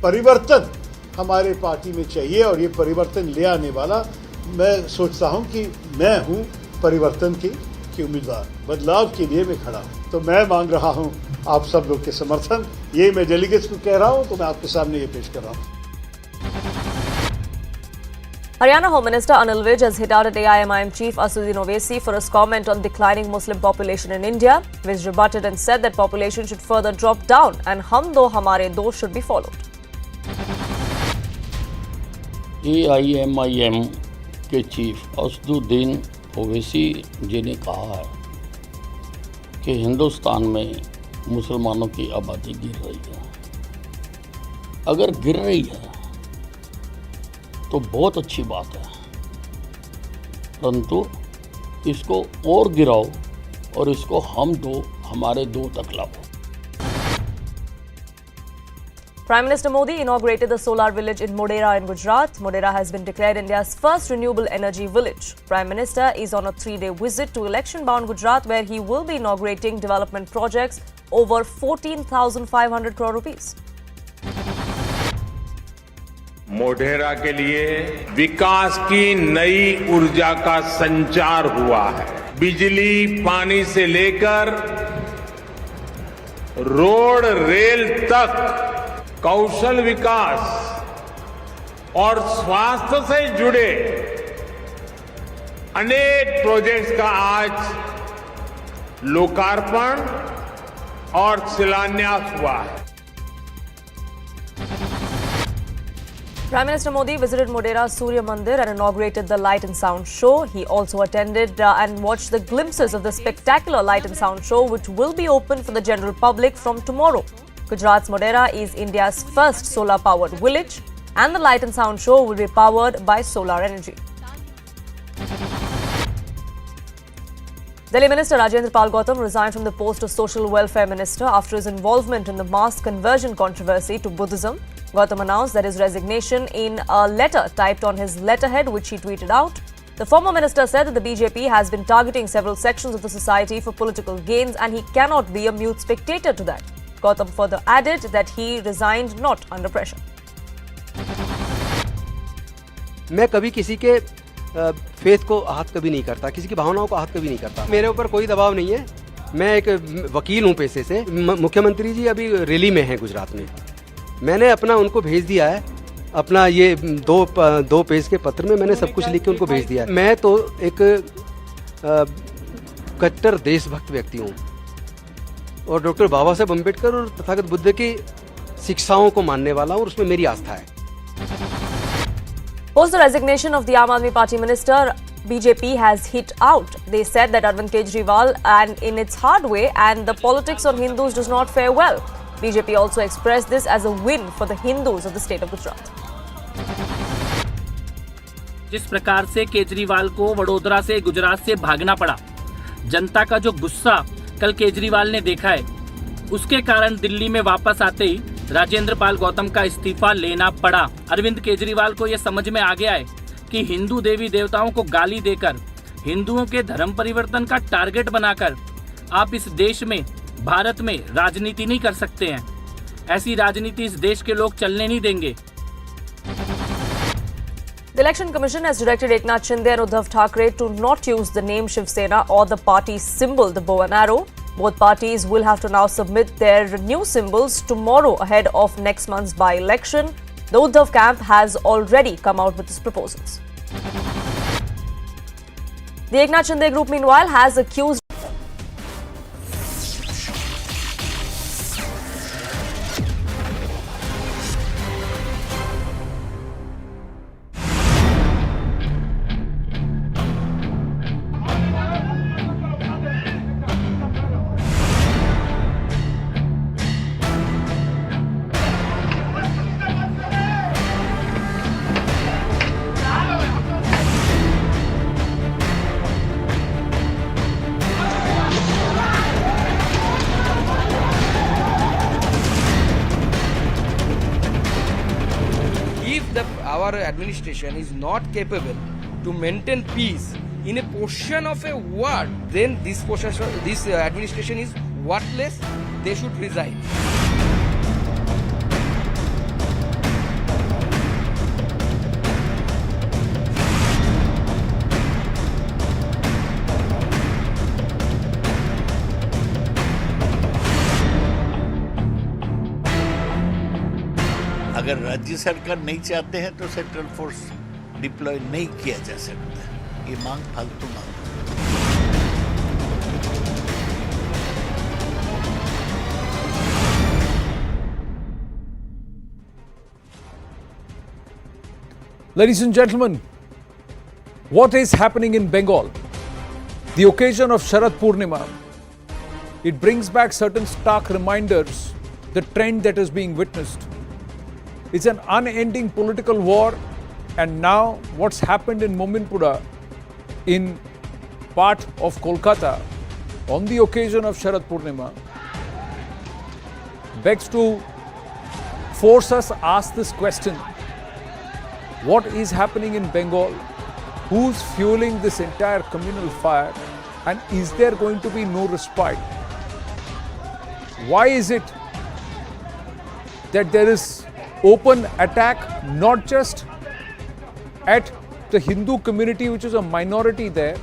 परिवर्तन हमारे party में चाहिए और ये परिवर्तन ले आने वाला मैं सोचता हूं कि मैं हूं परिवर्तन की उम्मीदवार। बदलाव के लिए मैं खड़ा हूं, तो मैं मांग रहा हूं आप सब लोग के समर्थन। ये मैं डेलीगेट्स को कह रहा हूं, तो मैं आपके सामने ये पेश कर रहा हूं। Haryana Home Minister Anil Vij has hit out at AIMIM chief Asudin Owaisi for his comment on declining Muslim population in India. Vij rebutted and said that population should further drop down and hum do hamare do should be followed. AIMIM के chief Asaduddin Owaisi जी ने कहा है कि हिंदुस्तान में मुसलमानों की आबादी गिर रही है। अगर गिर रही है तो बहुत अच्छी बात है, परंतु इसको और गिराओ और इसको हम दो हमारे दो तक लाओ। Prime Minister Modi inaugurated the solar village in Modera in Gujarat. Modera has been declared India's first renewable energy village. Prime Minister is on a 3-day visit to election-bound Gujarat, where he will be inaugurating development projects over 14,500 crore rupees. Modhera के लिए विकास की नई ऊर्जा का संचार हुआ है। बिजली, पानी से लेकर रोड, रेल तक कौशल विकास और स्वास्थ्य से जुड़े अनेक प्रोजेक्ट्स का आज लोकार्पण और शिलान्यास हुआ है। Prime Minister Modi visited Modera Surya Mandir and inaugurated the Light and Sound Show. He also attended and watched the glimpses of the spectacular Light and Sound Show, which will be open for the general public from tomorrow. Gujarat's Modera is India's first solar-powered village, and the Light and Sound Show will be powered by solar energy. Delhi Minister Rajendra Pal Gautam resigned from the post of Social Welfare Minister after his involvement in the mass conversion controversy to Buddhism. Gautam announced that his resignation in a letter typed on his letterhead, which he tweeted out. The former minister said that the BJP has been targeting several sections of the society for political gains, and he cannot be a mute spectator to that. Gautam further added that he resigned not under pressure. मैं कभी किसी के faith को आहत कभी नहीं करता, किसी की भावनाओं को आहत कभी नहीं करता। मेरे ऊपर कोई दबाव नहीं है। मैं एक वकील हूँ पेशे से। मुख्यमंत्री जी अभी रैली में हैं गुजरात में। मैंने अपना उनको भेज दिया है, अपना ये दो पेज के पत्र में मैंने सब कुछ लिख के उनको भेज दिया है। मैं तो एक कट्टर देशभक्त व्यक्ति हूँ और डॉक्टर बाबा साहेब अम्बेडकर और तथागत बुद्ध की शिक्षाओं को मानने वाला हूँ और उसमें मेरी आस्था है। Post the resignation of the Aam Aadmi Party minister, BJP has hit out. They said that Arvind Kejriwal and in its hard way and the politics on Hindus does not fare well. BJP also expressed this as a win for the Hindus of the state of Gujarat. जिस प्रकार से केजरीवाल को वडोदरा से गुजरात से भागना पड़ा, जनता का जो गुस्सा कल केजरीवाल ने देखा है, उसके कारण दिल्ली में वापस आते ही राजेंद्र पाल गौतम का इस्तीफा लेना पड़ा। अरविंद केजरीवाल को यह समझ में आ गया है कि हिंदू देवी देवताओं को गाली देकर, हिंदुओं के धर्म परिवर्तन का टारगेट बनाकर आप इस देश में, भारत में राजनीति नहीं कर सकते हैं। ऐसी राजनीति इस देश के लोग चलने नहीं देंगे। The Election Commission has directed Eknath Shinde and Uddhav Thackeray to not use the name Shiv Sena or the party symbol, the bow and arrow. Both parties will have to now submit their new symbols tomorrow ahead of next month's by-election. The Uddhav camp has already come out with its proposals. The Eknath Shinde group, meanwhile, has accused our administration is not capable to maintain peace in a portion of a ward, then this administration is worthless. They should resign. अगर राज्य सरकार नहीं चाहते हैं तो central force deploy नहीं किया जा सकता। ये मांग फालतू मांग। Ladies and gentlemen, what is happening in Bengal? The occasion of Sharad Purnima, it brings back certain stark reminders, the trend that is being witnessed. It's an unending political war, and now what's happened in Mominpur, in part of Kolkata, on the occasion of Sharad Purnima, begs to force us to ask this question. What is happening in Bengal? Who's fueling this entire communal fire? And is there going to be no respite? Why is it that there is open attack not just at the Hindu community, which is a minority there,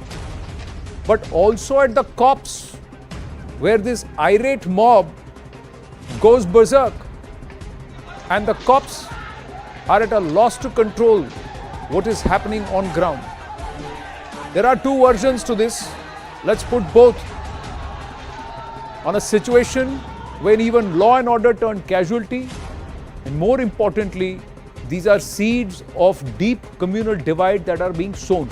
but also at the cops, where this irate mob goes berserk and the cops are at a loss to control what is happening on ground. There are two versions to this. Let's put both. On a situation when even law and order turned casualty, and more importantly, these are seeds of deep communal divide that are being sown.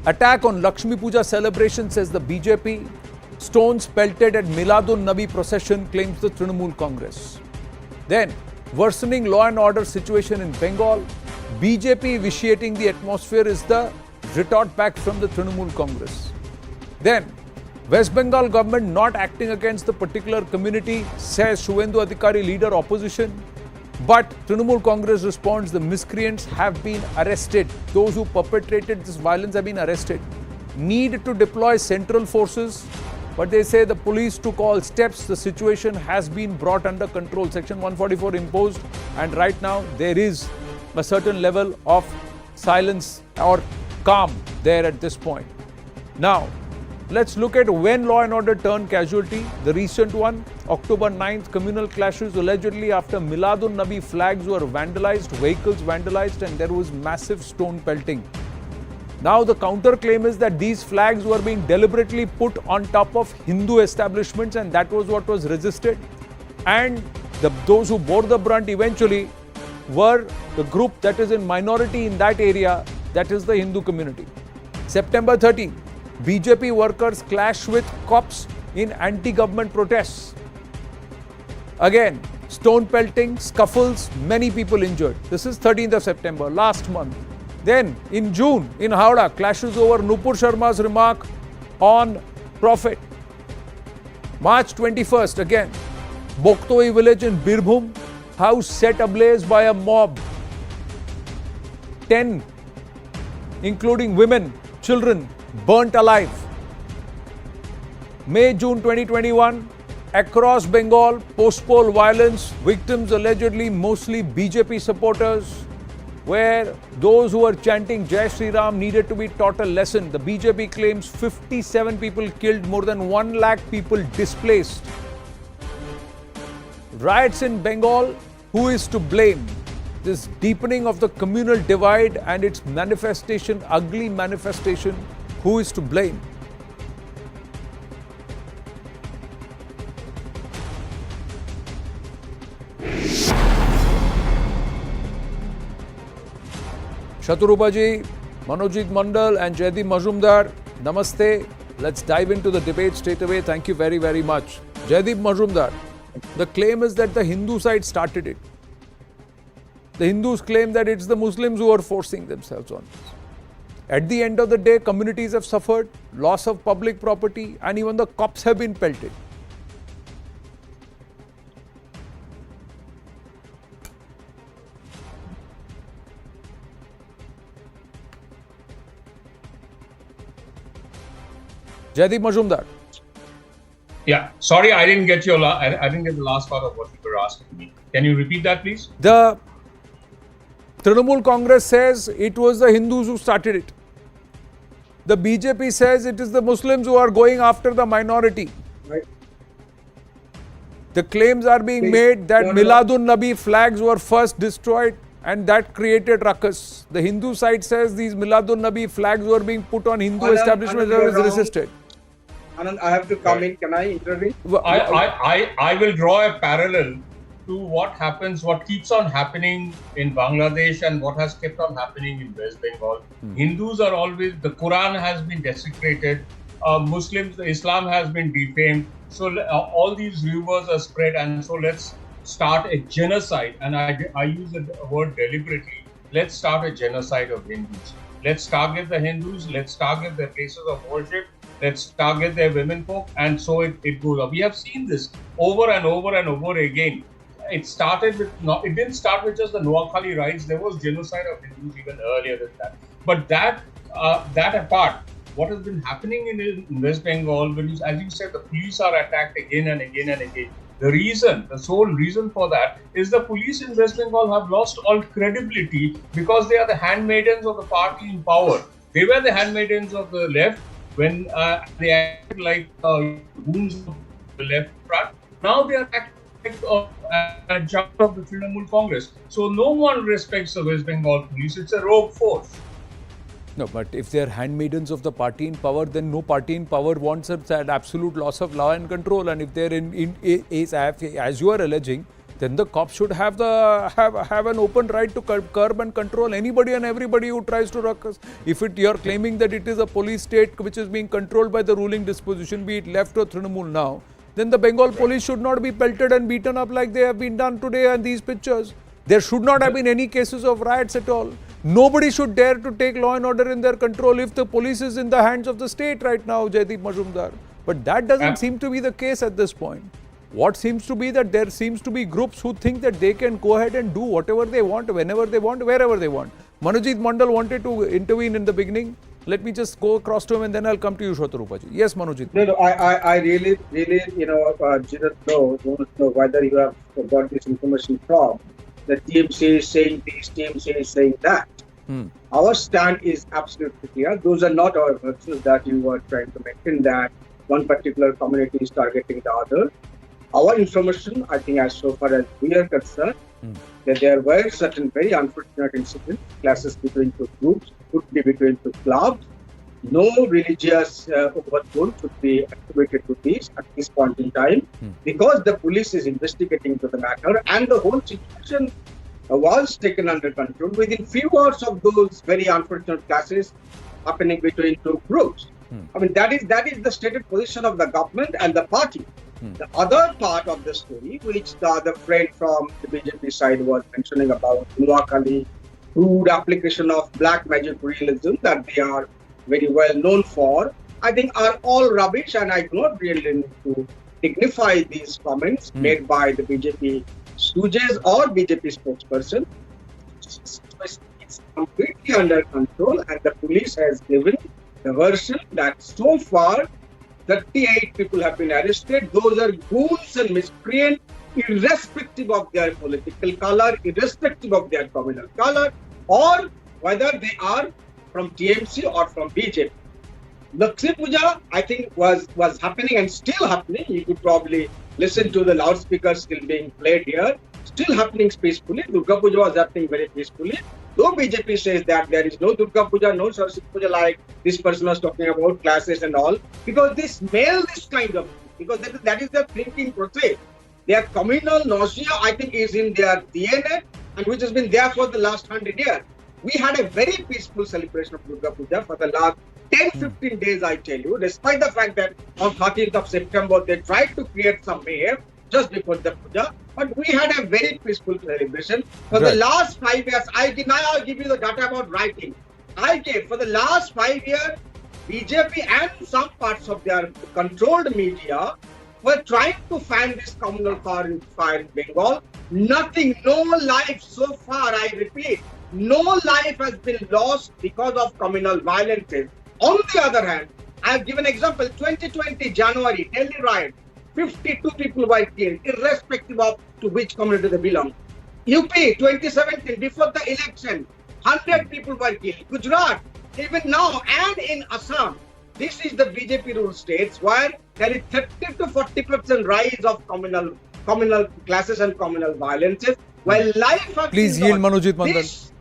Attack on Lakshmi Puja celebration, says the BJP. Stones pelted at Milad un-Nabi procession, claims the Trinamool Congress. Then, worsening law and order situation in Bengal, BJP vitiating the atmosphere is the retort back from the Trinamool Congress. Then, West Bengal government not acting against the particular community, says Suvendu Adhikari, leader opposition. But Trinamool Congress responds, the miscreants have been arrested. Those who perpetrated this violence have been arrested. Need to deploy central forces, but they say the police took all steps. The situation has been brought under control. Section 144 imposed, and right now there is a certain level of silence or calm there at this point. Now, let's look at when law and order turned casualty. The recent one, October 9th, communal clashes allegedly after Milad un-Nabi flags were vandalized, vehicles vandalized, and there was massive stone pelting. Now the counterclaim is that these flags were being deliberately put on top of Hindu establishments, and that was what was resisted. And those who bore the brunt eventually were the group that is in minority in that area, that is the Hindu community. September 13, BJP workers clash with cops in anti-government protests. Again, stone pelting, scuffles, many people injured. This is 13th of September, last month. Then, in June, in Howrah, clashes over Nupur Sharma's remark on Prophet. March 21st, again, Boktoi village in Birbhum, house set ablaze by a mob. 10, including women, children, burnt alive. May, June 2021, across Bengal, post-poll violence, victims allegedly mostly BJP supporters, where those who were chanting Jai Shri Ram needed to be taught a lesson. The BJP claims 57 people killed, more than 1 lakh people displaced. Riots in Bengal, who is to blame? This deepening of the communal divide and its manifestation, ugly manifestation, who is to blame? Shaturupaji, Manojit Mandal and Jaideep Majumdar, namaste. Let's dive into the debate straight away. Thank you very, very much. Jaideep Majumdar, the claim is that the Hindu side started it. The Hindus claim that it's the Muslims who are forcing themselves on this. At the end of the day, communities have suffered loss of public property, and even the cops have been pelted. Jaideep Majumdar. Yeah, sorry, I didn't get I didn't get the last part of what you were asking me. Can you repeat that, please? The Trinamool Congress says it was the Hindus who started it. The BJP says it is the Muslims who are going after the minority. Right. The claims are being made that Milad un-Nabi flags were first destroyed and that created ruckus. The Hindu side says these Milad un-Nabi flags were being put on Hindu establishments that was resisted. Anand, I have to come in. Can I intervene? I will draw a parallel to what keeps on happening in Bangladesh and what has kept on happening in West Bengal. Hindus are always, the Quran has been desecrated, Muslims, Islam has been defamed. So all these rumors are spread, and so let's start a genocide. And I use the word deliberately. Let's start a genocide of Hindus. Let's target the Hindus. Let's target their places of worship. Let's target their women folk. And so it goes up. We have seen this over and over and over again. It didn't start with just the Noakhali riots. There was genocide of Hindus even earlier than that. But that apart, what has been happening in West Bengal, as you said, the police are attacked again and again and again. The sole reason for that is the police in West Bengal have lost all credibility because they are the handmaidens of the party in power. They were the handmaidens of the left when they acted like goons of the left front. Now they are acting a jump of the Trinamool Congress. So no one respects the West Bengal police. It's a rogue force. No, but if they are handmaidens of the party in power, then no party in power wants that absolute loss of law and control. And if they're as you are alleging, then the cops should have an open right to curb and control anybody and everybody who tries to ruckus. If you're claiming that it is a police state which is being controlled by the ruling disposition, be it left or Trinamool now, then the Bengal police should not be pelted and beaten up like they have been done today and these pictures. There should not have been any cases of riots at all. Nobody should dare to take law and order in their control if the police is in the hands of the state right now, Jaideep Majumdar. But that doesn't seem to be the case at this point. What seems to be that there seems to be groups who think that they can go ahead and do whatever they want, whenever they want, wherever they want. Manojit Mandal wanted to intervene in the beginning. Let me just go across to him and then I'll come to you, Shwatarupaji. Yes, Manojit. No, I really, didn't know whether you have got this information from. The TMC is saying this, TMC is saying that. Our stand is absolutely clear. Those are not our versions that you were trying to mention that one particular community is targeting the other. Our information, I think, as so far as we are concerned, that there were certain very unfortunate incidents, clashes between two groups, could be between two clubs. No religious overtone should be attributed to this at this point in time, because the police is investigating into the matter and the whole situation was taken under control within few hours of those very unfortunate clashes happening between two groups. I mean, that is the stated position of the government and the party. The other part of the story, which the other friend from the BJP side was mentioning about Noakhali, crude application of black magic realism that they are very well known for, I think are all rubbish, and I do not really need to dignify these comments made by the BJP stooges or BJP spokesperson. It's completely under control, and the police has given the version that so far 38 people have been arrested. Those are goons and miscreants, irrespective of their political color, irrespective of their communal color, or whether they are from TMC or from BJP. Lakshmi Puja, I think, was happening and still happening. You could probably listen to the loudspeakers still being played here. Still happening peacefully. Durga Puja was happening very peacefully. Though BJP says that there is no Durga Puja, no Saraswati Puja like this person was talking about, classes and all, because they smell this kind of, because that is their thinking process. Their communal nausea, I think, is in their DNA, and which has been there for the last 100 years. We had a very peaceful celebration of Durga Puja for the last 10-15 days, I tell you, despite the fact that on 13th of September they tried to create some mayhem just before the puja, but we had a very peaceful celebration. For the last 5 years, I'll give you the data about writing. For the last 5 years, BJP and some parts of their controlled media were trying to fan this communal fire in Bengal. Nothing, no life so far, I repeat, no life has been lost because of communal violence. On the other hand, I have given example. 2020 January, Delhi riot, 52 people were killed, irrespective of to which community they belong. UP 2017, before the election, 100 people were killed. Gujarat, even now, and in Assam, this is the BJP ruled states where there is 30 to 40% rise of communal classes and communal violences. While life has Please been yield, lost. Manojit Mandal.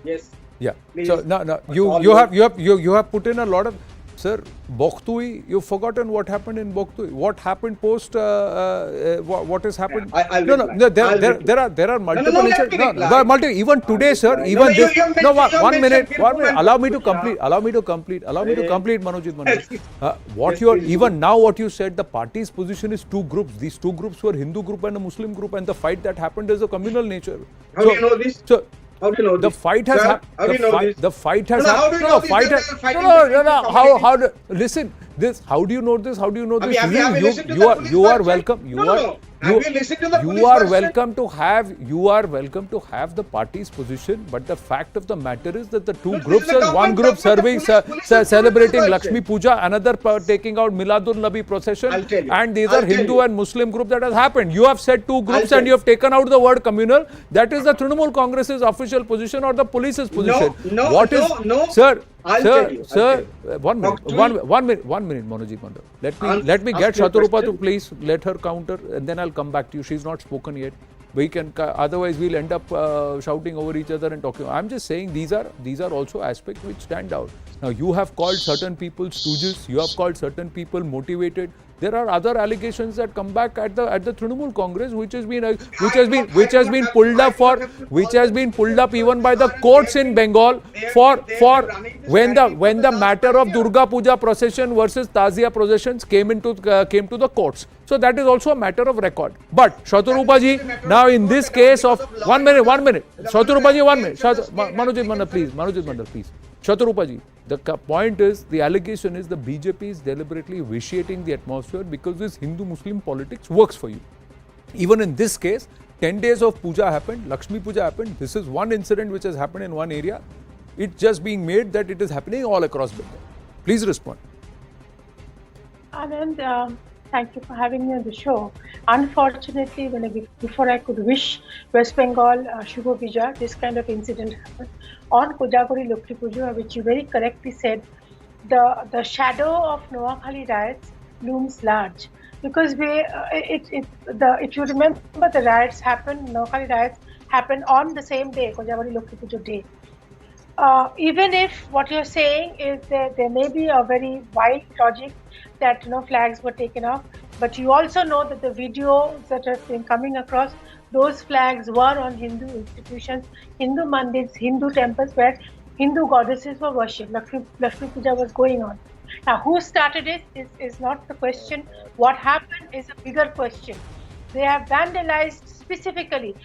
Yes. Yeah. Please. So no, you have put in a lot of, sir. Bokhtui, you've forgotten what happened in Bokhtui. What happened post? What has happened? I'll no, there are multiple incidents. Even today, sir. Even this. No, one minute. Allow me to complete. Manojit Mandal. What you are even now? What you said? The party's position is two groups. These two groups were Hindu group and a Muslim group, and the fight that happened is a communal nature. How do you know this? So, how do you know the this? fight has happened. The fight has happened. How do you know this? How do listen? This. How do you know this? How do you know this? You are welcome. You are welcome to have. You are welcome to have the party's position. But the fact of the matter is that the two groups are one group celebrating Lakshmi Puja, another taking out Milad procession, and these are Hindu and Muslim group that has happened. You have said two groups and you have taken out the word communal. That is the Trinamool Congress's official position or the police's position. Sir, one minute, Manojit Mandal. Let me get Shatarupa to please let her counter, and then I'll come back to you. She's not spoken yet. We can, otherwise we'll end up shouting over each other and talking. I'm just saying these are also aspects which stand out. Now you have called certain people stooges. You have called certain people motivated. There are other allegations that come back at the Trinamool Congress, which has been pulled up even by the courts in Bengal for when the matter of Durga Puja procession versus Tazia processions came to the courts. So that is also a matter of record. But Shatarupa ji, now in this case of 1 minute, Shatarupa ji, 1 minute, Manojit Mandal, please. Shatarupa ji, the point is, the allegation is the BJP is deliberately vitiating the atmosphere because this Hindu-Muslim politics works for you. Even in this case, 10 days of puja happened, Lakshmi Puja happened. This is one incident which has happened in one area. It's just being made that it is happening all across Bengal. Please respond. Anand, thank you for having me on the show. Unfortunately, before I could wish West Bengal Shubho Vijay, this kind of incident happened. On Kojagori Lokhi Puja, which you very correctly said, the shadow of Noakhali riots looms large. Because if you remember, the riots happened, Noakhali riots happened on the same day, Kojagori Lokhi Puja day. Even if what you're saying is that there may be a very wild logic that flags were taken off, but you also know that the videos that have been coming across, those flags were on Hindu institutions, Hindu mandirs, Hindu temples where Hindu goddesses were worshipped. Lakshmi Puja was going on. Now, who started it is not the question. What happened is a bigger question. They have vandalized specifically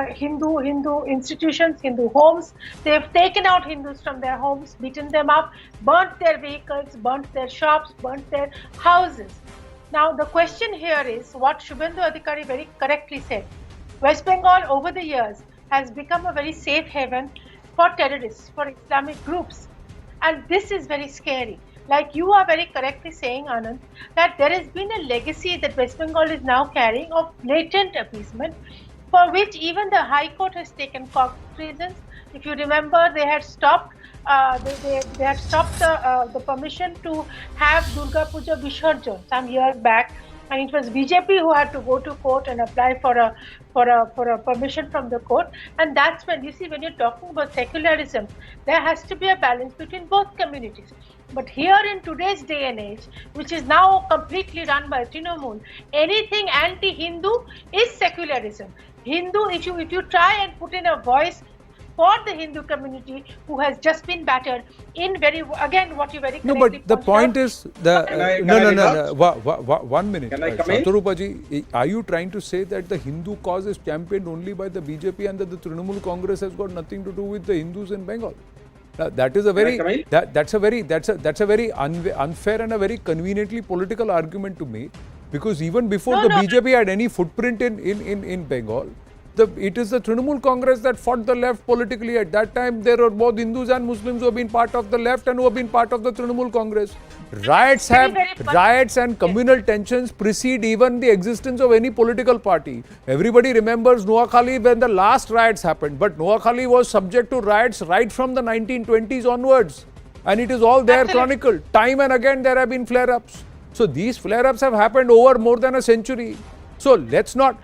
Hindu institutions, Hindu homes. They have taken out Hindus from their homes, beaten them up, burnt their vehicles, burnt their shops, burnt their houses. Now, the question here is what Shubhendu Adhikari very correctly said. West Bengal over the years has become a very safe haven for terrorists, for Islamic groups. And this is very scary. Like you are very correctly saying, Anand, that there has been a legacy that West Bengal is now carrying of blatant appeasement, for which even the High Court has taken cognizance. If you remember, they had stopped the permission to have Durga Puja Visarjan some years back, and it was BJP who had to go to court and apply for a permission from the court. And that's when when you're talking about secularism, there has to be a balance between both communities. But here in today's day and age, which is now completely run by Trinamool, anything anti-Hindu is secularism. Hindu, if you try and put in a voice for the Hindu community who has just been battered in what you very correctly No, but the point is no. 1 minute. Shatarupa ji, are you trying to say that the Hindu cause is championed only by the BJP and that the Trinamool Congress has got nothing to do with the Hindus in Bengal? That is a very that's a very unfair and a very conveniently political argument to make, because even before BJP had any footprint in Bengal, it is the Trinamool Congress that fought the left politically. At that time, there were both Hindus and Muslims who have been part of the left and who have been part of the Trinamool Congress. Riots and communal tensions precede even the existence of any political party. Everybody remembers Noakhali when the last riots happened, but Noakhali was subject to riots right from the 1920s onwards. And it is all there chronicled. Time and again there have been flare-ups. So these flare-ups have happened over more than a century. So let's not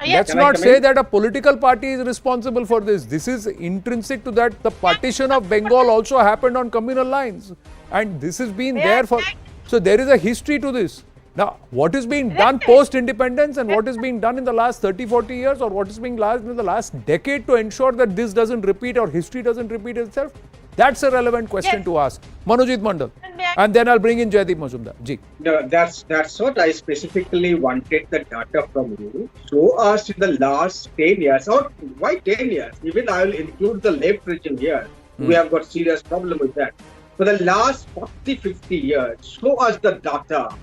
say that a political party is responsible for this. This is intrinsic to that. The partition of Bengal also happened on communal lines, and this has been there for. So there is a history to this. Now, what is being done post-independence and what is being done in the last 30-40 years, or what is being done in the last decade to ensure that this doesn't repeat or history doesn't repeat itself? That's a relevant question to ask. Manojit Mandal. And then I'll bring in Jaideep Majumdar. Ji. No, that's what I specifically wanted the data from you. Show us in the last 10 years, or why 10 years? Even I will include the left region here. We have got serious problem with that. For the last 40-50 years, show us the data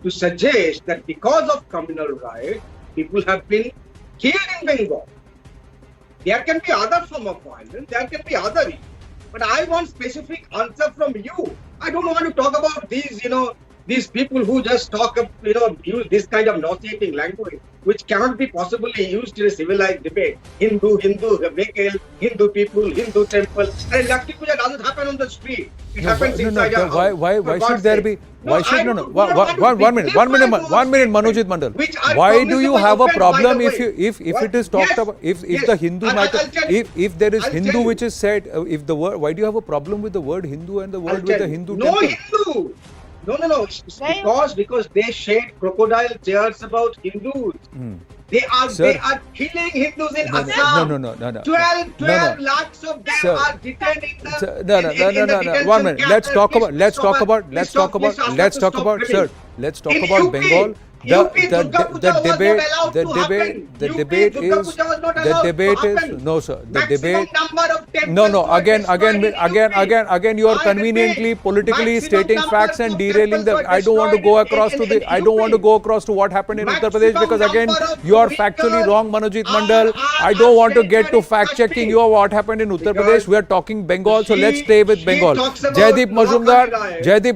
to suggest that because of communal riot, people have been killed in Bengal. There can be other form of violence, there can be other issues. But I want specific answer from you. I don't want to talk about these, these people who just talk of, use this kind of nauseating language, which cannot be possibly used in a civilized debate. Hindu, vehicle, Hindu people, Hindu temple. And Lakshmi Puja doesn't happen on the street. It happens inside our house. Why should there be? Why should one minute, Manojit Mandal. Why do you have a problem if it is talked about, if the Hindu matter, if there is Hindu which is said, if the word, why do you have a problem with the word Hindu and the word with the Hindu temple? No Hindu. No. Because they shed crocodile tears about Hindus. They are killing Hindus in Assam. No. 12 lakhs of them are detained in the No. 1 minute. Let's talk about Bengal. The debate is no, sir. The debate. No. Again. You are conveniently politically stating facts and derailing the. I don't want to go across to what happened in Uttar Pradesh, because again you are factually wrong, Manojit Mandal. I don't want to get to fact checking you of what happened in Uttar Pradesh. We are talking Bengal, so let's stay with Bengal. Jaideep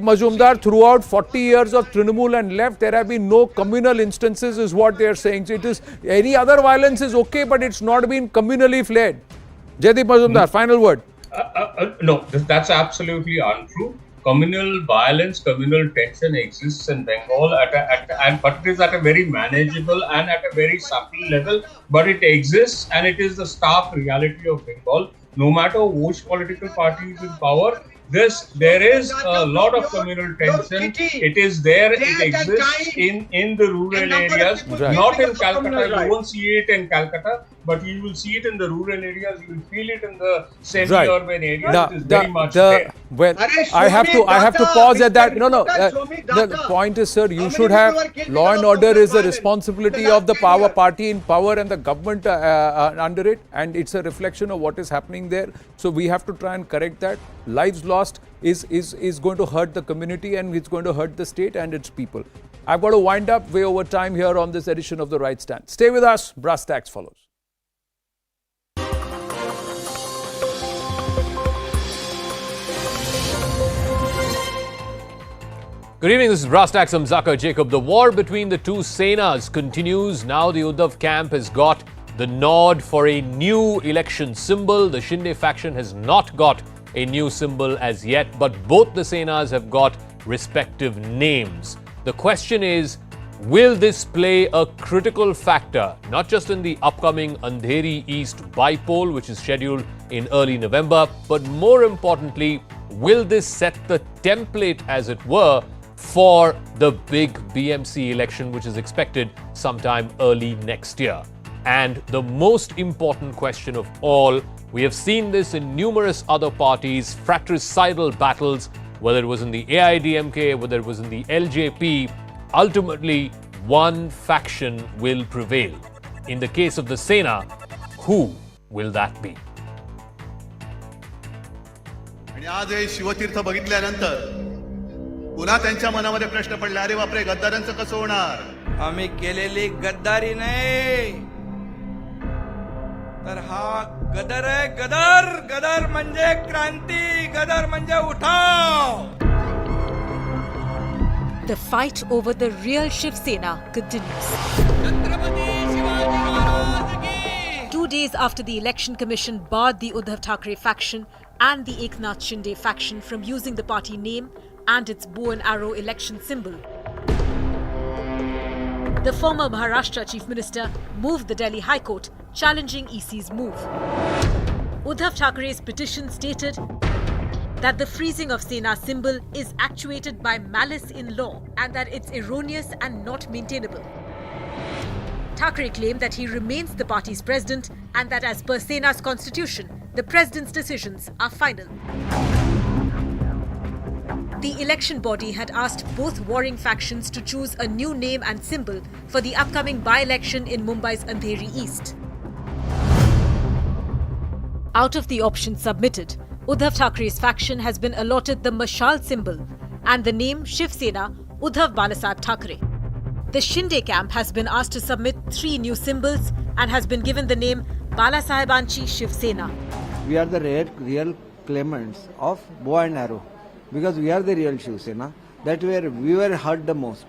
Majumdar. Throughout 40 years of Trinamool and left, there have been no communal instances, is what they are saying. So it is any other violence is okay, but it's not been communally flared. Jaideep Majumdar, final word. No, that's absolutely untrue. Communal violence, communal tension exists in Bengal, but it is at a very manageable and at a very subtle level. But it exists, and it is the stark reality of Bengal. No matter which political party is in power, there is a lot of communal tension. It is there. It exists in the rural areas, not in Calcutta. You won't see it in Calcutta, but you will see it in the rural areas. You will feel it in the semi-urban areas. It is very much there. Well, I have to pause at that. No. The point is, sir, you should have law and order is the responsibility of the power party in power and the government under it, and it's a reflection of what is happening there. So we have to try and correct that. Lives lost is going to hurt the community, and it's going to hurt the state and its people. I've got to wind up way over time here on this edition of The Right Stand. Stay with us. Brass Tacks follows. Good evening, this is Brass Tacks. I'm Zakir Jacob. The war between the two Senas continues. Now the Uddhav camp has got the nod for a new election symbol. The Shinde faction has not got a new symbol as yet, but both the Senas have got respective names. The question is, will this play a critical factor, not just in the upcoming Andheri East bypoll, which is scheduled in early November, but more importantly, will this set the template, as it were, for the big BMC election, which is expected sometime early next year? And the most important question of all, we have seen this in numerous other parties, fratricidal battles, whether it was in the AIDMK, whether it was in the LJP, ultimately one faction will prevail. In the case of the Sena, who will that be? आणि आज हे शिवतीर्थ बघितल्यानंतर पुन्हा त्यांच्या मनामध्ये प्रश्न पडला, अरे बापरे, गद्दारांचं कसं होणार? आम्ही केलेली गद्दारी नाही, तर हा गदर आहे. गदर गदर म्हणजे क्रांती, गदर म्हणजे उठाव. The fight over the real Shiv Sena continues. 2 days after the Election Commission barred the Uddhav Thackeray faction and the Eknath Shinde faction from using the party name and its bow and arrow election symbol, the former Maharashtra Chief Minister moved the Delhi High Court challenging EC's move. Uddhav Thackeray's petition stated that the freezing of Sena symbol is actuated by malice in law and that it's erroneous and not maintainable. Thackeray claimed that he remains the party's president and that as per Sena's constitution, the president's decisions are final. The election body had asked both warring factions to choose a new name and symbol for the upcoming by-election in Mumbai's Andheri East. Out of the options submitted, Uddhav Thackeray's faction has been allotted the Mashal symbol and the name Shiv Sena Uddhav Balasaheb Thackeray. The Shinde camp has been asked to submit 3 new symbols and has been given the name Balasahebanchi Shiv Sena. We are the real claimants of bow and arrow because we are the real Shiv Sena. That we were hurt the most.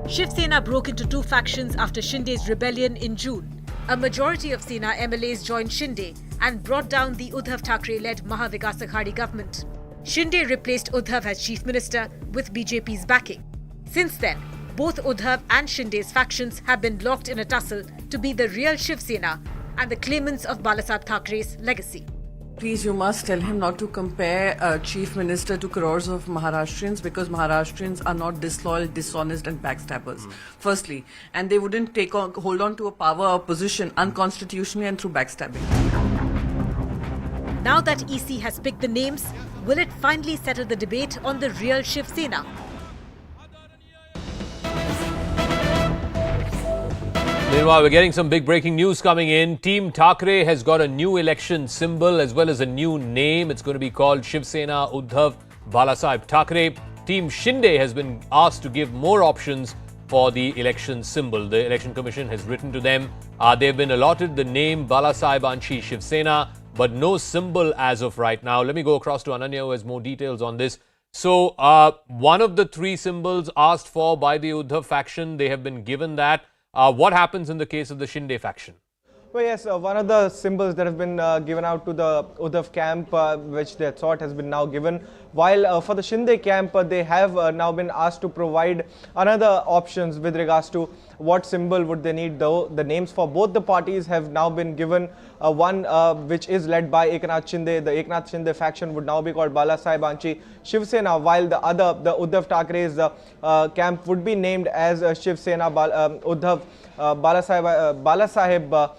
Shiv Sena broke into 2 factions after Shinde's rebellion in June. A majority of Sena MLAs joined Shinde and brought down the Uddhav Thackeray-led Maha Vikas Aghadi government. Shinde replaced Uddhav as chief minister with BJP's backing. Since then, both Uddhav and Shinde's factions have been locked in a tussle to be the real Shiv Sena and the claimants of Balasaheb Thackeray's legacy. Please, you must tell him not to compare a chief minister to crores of Maharashtrians because Maharashtrians are not disloyal, dishonest and backstabbers, firstly. And they wouldn't hold on to a power or position unconstitutionally and through backstabbing. Now that EC has picked the names, will it finally settle the debate on the real Shiv Sena? Meanwhile, we're getting some big breaking news coming in. Team Thackeray has got a new election symbol as well as a new name. It's going to be called Shiv Sena Uddhav Balasaheb Thackeray. Team Shinde has been asked to give more options for the election symbol. The Election Commission has written to them. They've been allotted the name Balasahebanchi Shiv Sena, but no symbol as of right now. Let me go across to Ananya, who has more details on this. So, one of the 3 symbols asked for by the Uddhav faction, they have been given that. What happens in the case of the Shinde faction? Well, yes, one of the symbols that have been given out to the Uddhav camp, which they thought has been now given, while for the Shinde camp, they have now been asked to provide another options with regards to what symbol would they need. The names for both the parties have now been given. One which is led by Eknath Shinde, the Eknath Shinde faction would now be called Balasahebanchi Shiv Sena, while the other, the Uddhav Thackeray's camp would be named as Shiv Sena Uddhav Balasaheb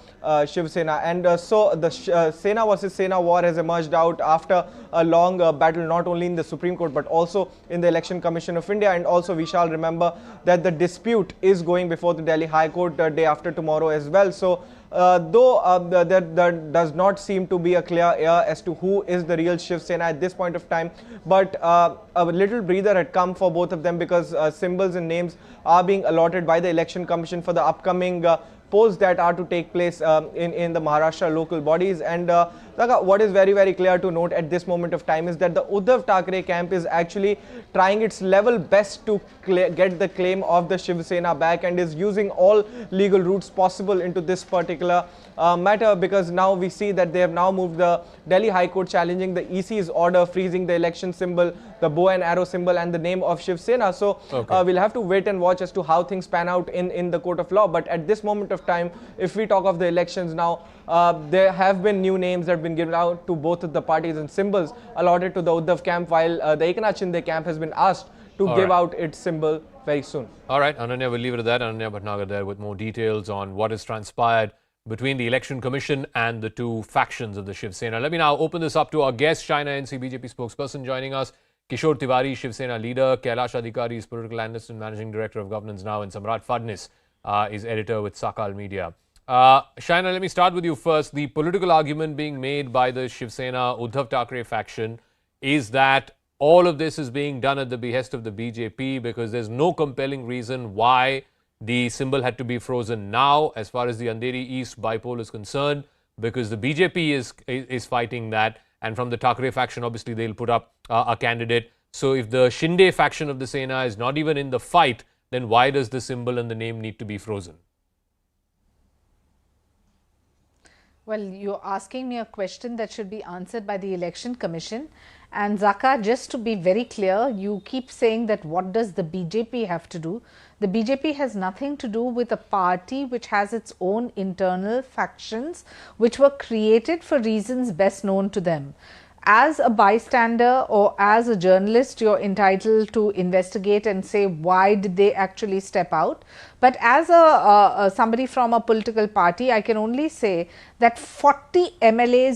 Shiv Sena. And so the Sena versus Sena war has emerged out after a long battle, not only in the Supreme Court but also in the Election Commission of India. And also we shall remember that the dispute is going before the Delhi High Court day after tomorrow as well. So though there does not seem to be a clear air as to who is the real Shiv Sena at this point of time, but a little breather had come for both of them because symbols and names are being allotted by the Election Commission for the upcoming polls that are to take place in the Maharashtra local bodies. And what is very, very clear to note at this moment of time is that the Uddhav Thackeray camp is actually trying its level best to get the claim of the Shiv Sena back and is using all legal routes possible into this particular matter, because now we see that they have now moved the Delhi High Court challenging the EC's order freezing the election symbol, the bow and arrow symbol and the name of Shiv Sena. So we'll have to wait and watch as to how things pan out in the court of law. But at this moment of time, if we talk of the elections now, there have been new names that have been given out to both of the parties and symbols allotted to the Uddhav camp, while the Eknath Shinde camp has been asked to give out its symbol very soon. All right, Ananya, we'll leave it at that. Ananya Bhatnagar there with more details on what has transpired between the Election Commission and the 2 factions of the Shiv Sena. Let me now open this up to our guest, China NC BJP spokesperson joining us, Kishore Tiwari, Shiv Sena leader, Kailash Adhikari is political analyst and managing director of Governance Now, and Samrat Fadnis is editor with Sakal Media. Shaina, let me start with you first. The political argument being made by the Shiv Sena Uddhav Thackeray faction is that all of this is being done at the behest of the BJP because there's no compelling reason why the symbol had to be frozen now as far as the Andheri East bipole is concerned, because the BJP is fighting that, and from the Thackeray faction, obviously they'll put up a candidate. So if the Shinde faction of the Sena is not even in the fight, then why does the symbol and the name need to be frozen? Well, you're asking me a question that should be answered by the Election Commission. And Zaka, just to be very clear, you keep saying that what does the BJP have to do? The BJP has nothing to do with a party which has its own internal factions which were created for reasons best known to them. As a bystander or as a journalist, you're entitled to investigate and say why did they actually step out. But as somebody from a political party, I can only say that 40 MLAs